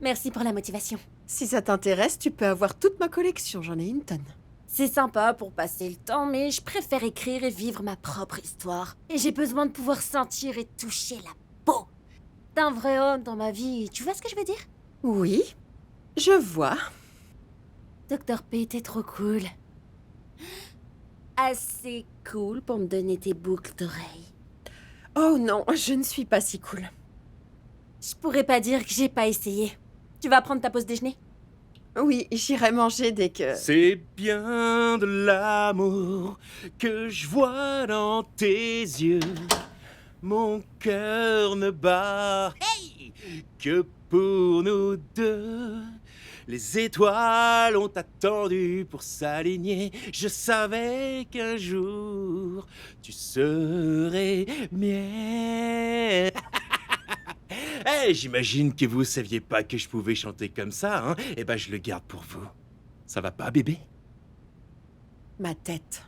Merci pour la motivation. Si ça t'intéresse, tu peux avoir toute ma collection, j'en ai une tonne. C'est sympa pour passer le temps, mais je préfère écrire et vivre ma propre histoire. Et j'ai besoin de pouvoir sentir et toucher la peau d'un vrai homme dans ma vie. Tu vois ce que je veux dire? Oui, je vois. Dr. P, t'es trop cool. Assez cool pour me donner tes boucles d'oreilles. Oh non, je ne suis pas si cool. Je pourrais pas dire que j'ai pas essayé. Tu vas prendre ta pause déjeuner? Oui, j'irai manger dès que... C'est bien de l'amour que je vois dans tes yeux. Mon cœur ne bat que pour nous deux. Les étoiles ont attendu pour s'aligner. Je savais qu'un jour tu serais mienne. J'imagine que vous saviez pas que je pouvais chanter comme ça, hein? Eh ben, je le garde pour vous. Ça va pas, bébé? Ma tête.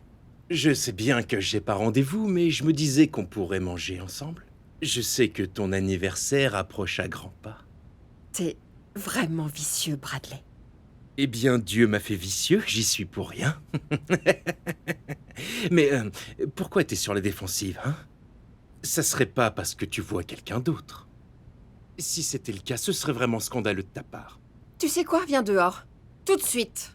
Je sais bien que j'ai pas rendez-vous, mais je me disais qu'on pourrait manger ensemble. Je sais que ton anniversaire approche à grands pas. T'es vraiment vicieux, Bradley. Eh bien, Dieu m'a fait vicieux, j'y suis pour rien. Mais pourquoi t'es sur la défensive, hein? Ça serait pas parce que tu vois quelqu'un d'autre. Si c'était le cas, ce serait vraiment scandaleux de ta part. Tu sais quoi? Viens dehors. Tout de suite.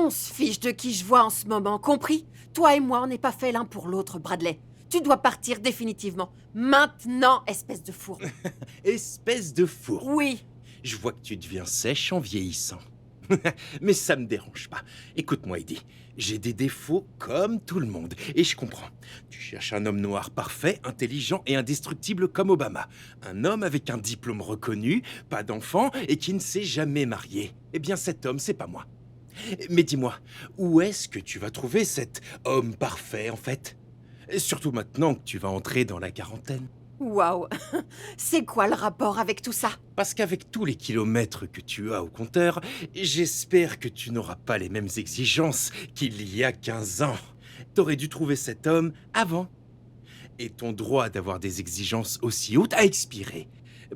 On se fiche de qui je vois en ce moment, compris? Toi et moi, on n'est pas fait l'un pour l'autre, Bradley. Tu dois partir définitivement. Maintenant, espèce de fourbe. Espèce de fourbe. Oui. Je vois que tu deviens sèche en vieillissant. Mais ça me dérange pas. Écoute-moi, Eddie. J'ai des défauts comme tout le monde. Et je comprends. Tu cherches un homme noir parfait, intelligent et indestructible comme Obama. Un homme avec un diplôme reconnu, pas d'enfant et qui ne s'est jamais marié. Eh bien, cet homme, c'est pas moi. Mais dis-moi, où est-ce que tu vas trouver cet homme parfait, en fait? Surtout maintenant que tu vas entrer dans la quarantaine. Waouh. C'est quoi le rapport avec tout ça? Parce qu'avec tous les kilomètres que tu as au compteur, j'espère que tu n'auras pas les mêmes exigences qu'il y a 15 ans. T'aurais dû trouver cet homme avant. Et ton droit d'avoir des exigences aussi hautes a expiré.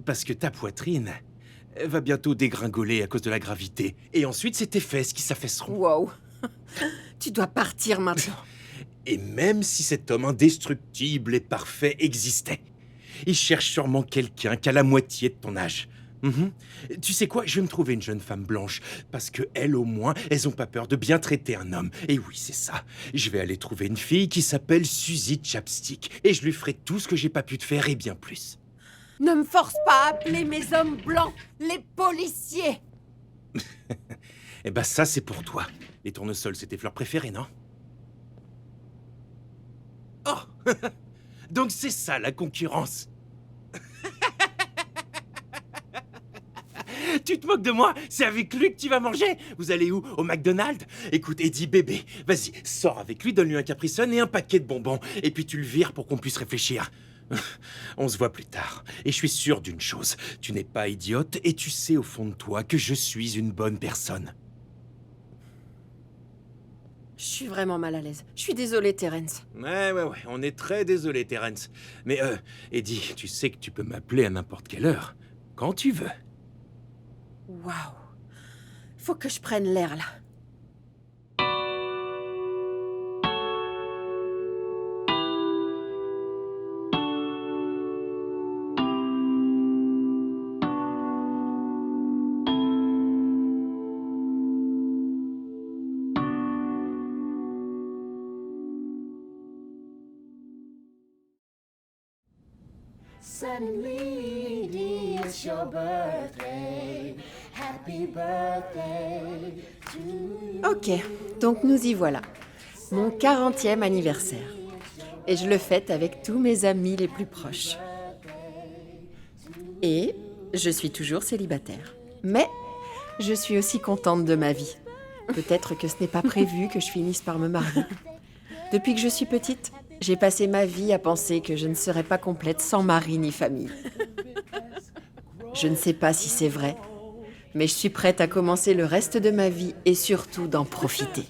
Parce que ta poitrine va bientôt dégringoler à cause de la gravité. Et ensuite, c'est tes fesses qui s'affaisseront. Wow. Tu dois partir maintenant. Et même si cet homme indestructible et parfait existait, il cherche sûrement quelqu'un qui a la moitié de ton âge. Tu sais quoi, je vais me trouver une jeune femme blanche, parce que elles, au moins, elles ont pas peur de bien traiter un homme. Et oui, c'est ça. Je vais aller trouver une fille qui s'appelle Suzy Chapstick, et je lui ferai tout ce que j'ai pas pu te faire et bien plus. Ne me force pas à appeler mes hommes blancs les policiers. Eh ben ça, c'est pour toi. Les tournesols, c'est tes fleurs préférées, non? Oh. Donc c'est ça, la concurrence. Tu te moques de moi? C'est avec lui que tu vas manger? Vous allez où? Au McDonald's? Écoute, Eddie, bébé, vas-y, sors avec lui, donne-lui un Capri Sun et un paquet de bonbons. Et puis tu le vires pour qu'on puisse réfléchir. On se voit plus tard. Et je suis sûr d'une chose, tu n'es pas idiote et tu sais au fond de toi que je suis une bonne personne. Je suis vraiment mal à l'aise. Je suis désolée, Terence. Ouais, on est très désolé, Terence. Mais Eddie, tu sais que tu peux m'appeler à n'importe quelle heure. Quand tu veux. Waouh. Faut que je prenne l'air, là. Suddenly, it's your birthday. Happy birthday to you. Ok, donc nous y voilà. Mon 40e anniversaire. Et je le fête avec tous mes amis les plus proches. Et je suis toujours célibataire. Mais je suis aussi contente de ma vie. Peut-être que ce n'est pas prévu que je finisse par me marier. Depuis que je suis petite, j'ai passé ma vie à penser que je ne serais pas complète sans mari ni famille. Je ne sais pas si c'est vrai, mais je suis prête à commencer le reste de ma vie et surtout d'en profiter.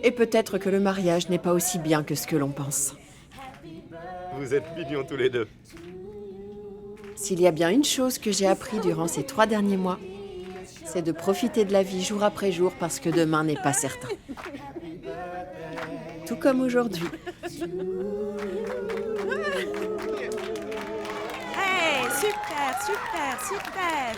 Et peut-être que le mariage n'est pas aussi bien que ce que l'on pense. Vous êtes mignons tous les deux. S'il y a bien une chose que j'ai appris durant ces 3 derniers mois, c'est de profiter de la vie jour après jour parce que demain n'est pas certain. Tout comme aujourd'hui. Hey, super, super, super.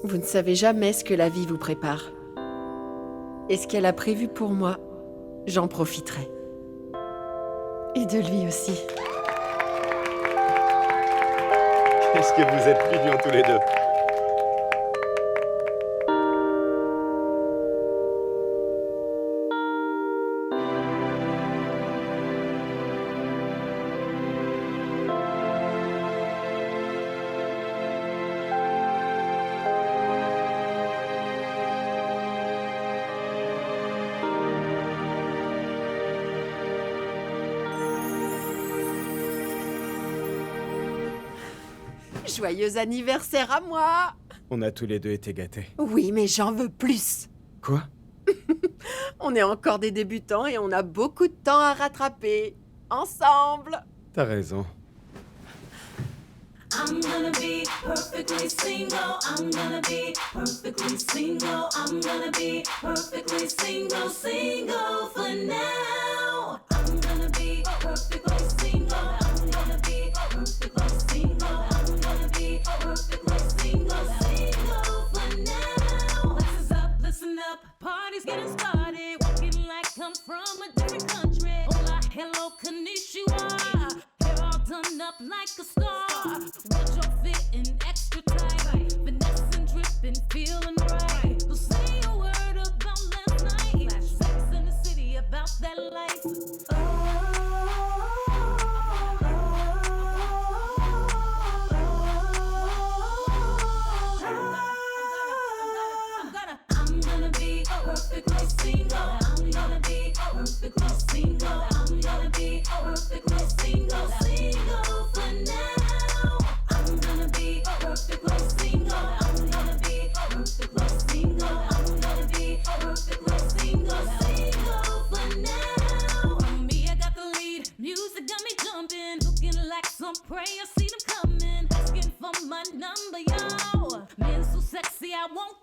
Vous ne savez jamais ce que la vie vous prépare. Et ce qu'elle a prévu pour moi, j'en profiterai. Et de lui aussi. Qu'est-ce que vous êtes mignons tous les deux. Joyeux anniversaire à moi! On a tous les deux été gâtés. Oui, mais j'en veux plus. Quoi? On est encore des débutants et on a beaucoup de temps à rattraper. Ensemble! T'as raison. I'm gonna be perfectly single. I'm gonna be perfectly single. I'm gonna be perfectly single, single for now. I'm gonna be perfectly single. I'm gonna be perfectly single. I'm gonna be perfectly single, single for now. Listen up, party's getting started. Walking like I'm from a different country. Hola, hello, konnichiwa. Hair all done up like a star. Wardrobe fitting extra tight. Finesse and dripping, feeling right. So say a word about last night. Sex in the city, about that life. I'm gonna be perfectly single. I'm gonna be perfectly single. I'm gonna be perfectly single, single for now. I'm gonna be perfectly single. I'm gonna be perfectly single. I'm gonna be perfectly single, single for now. Me, I got the lead. Music got me jumping, looking like some prey. I see them coming, asking for my number, yo. Man so sexy, I won't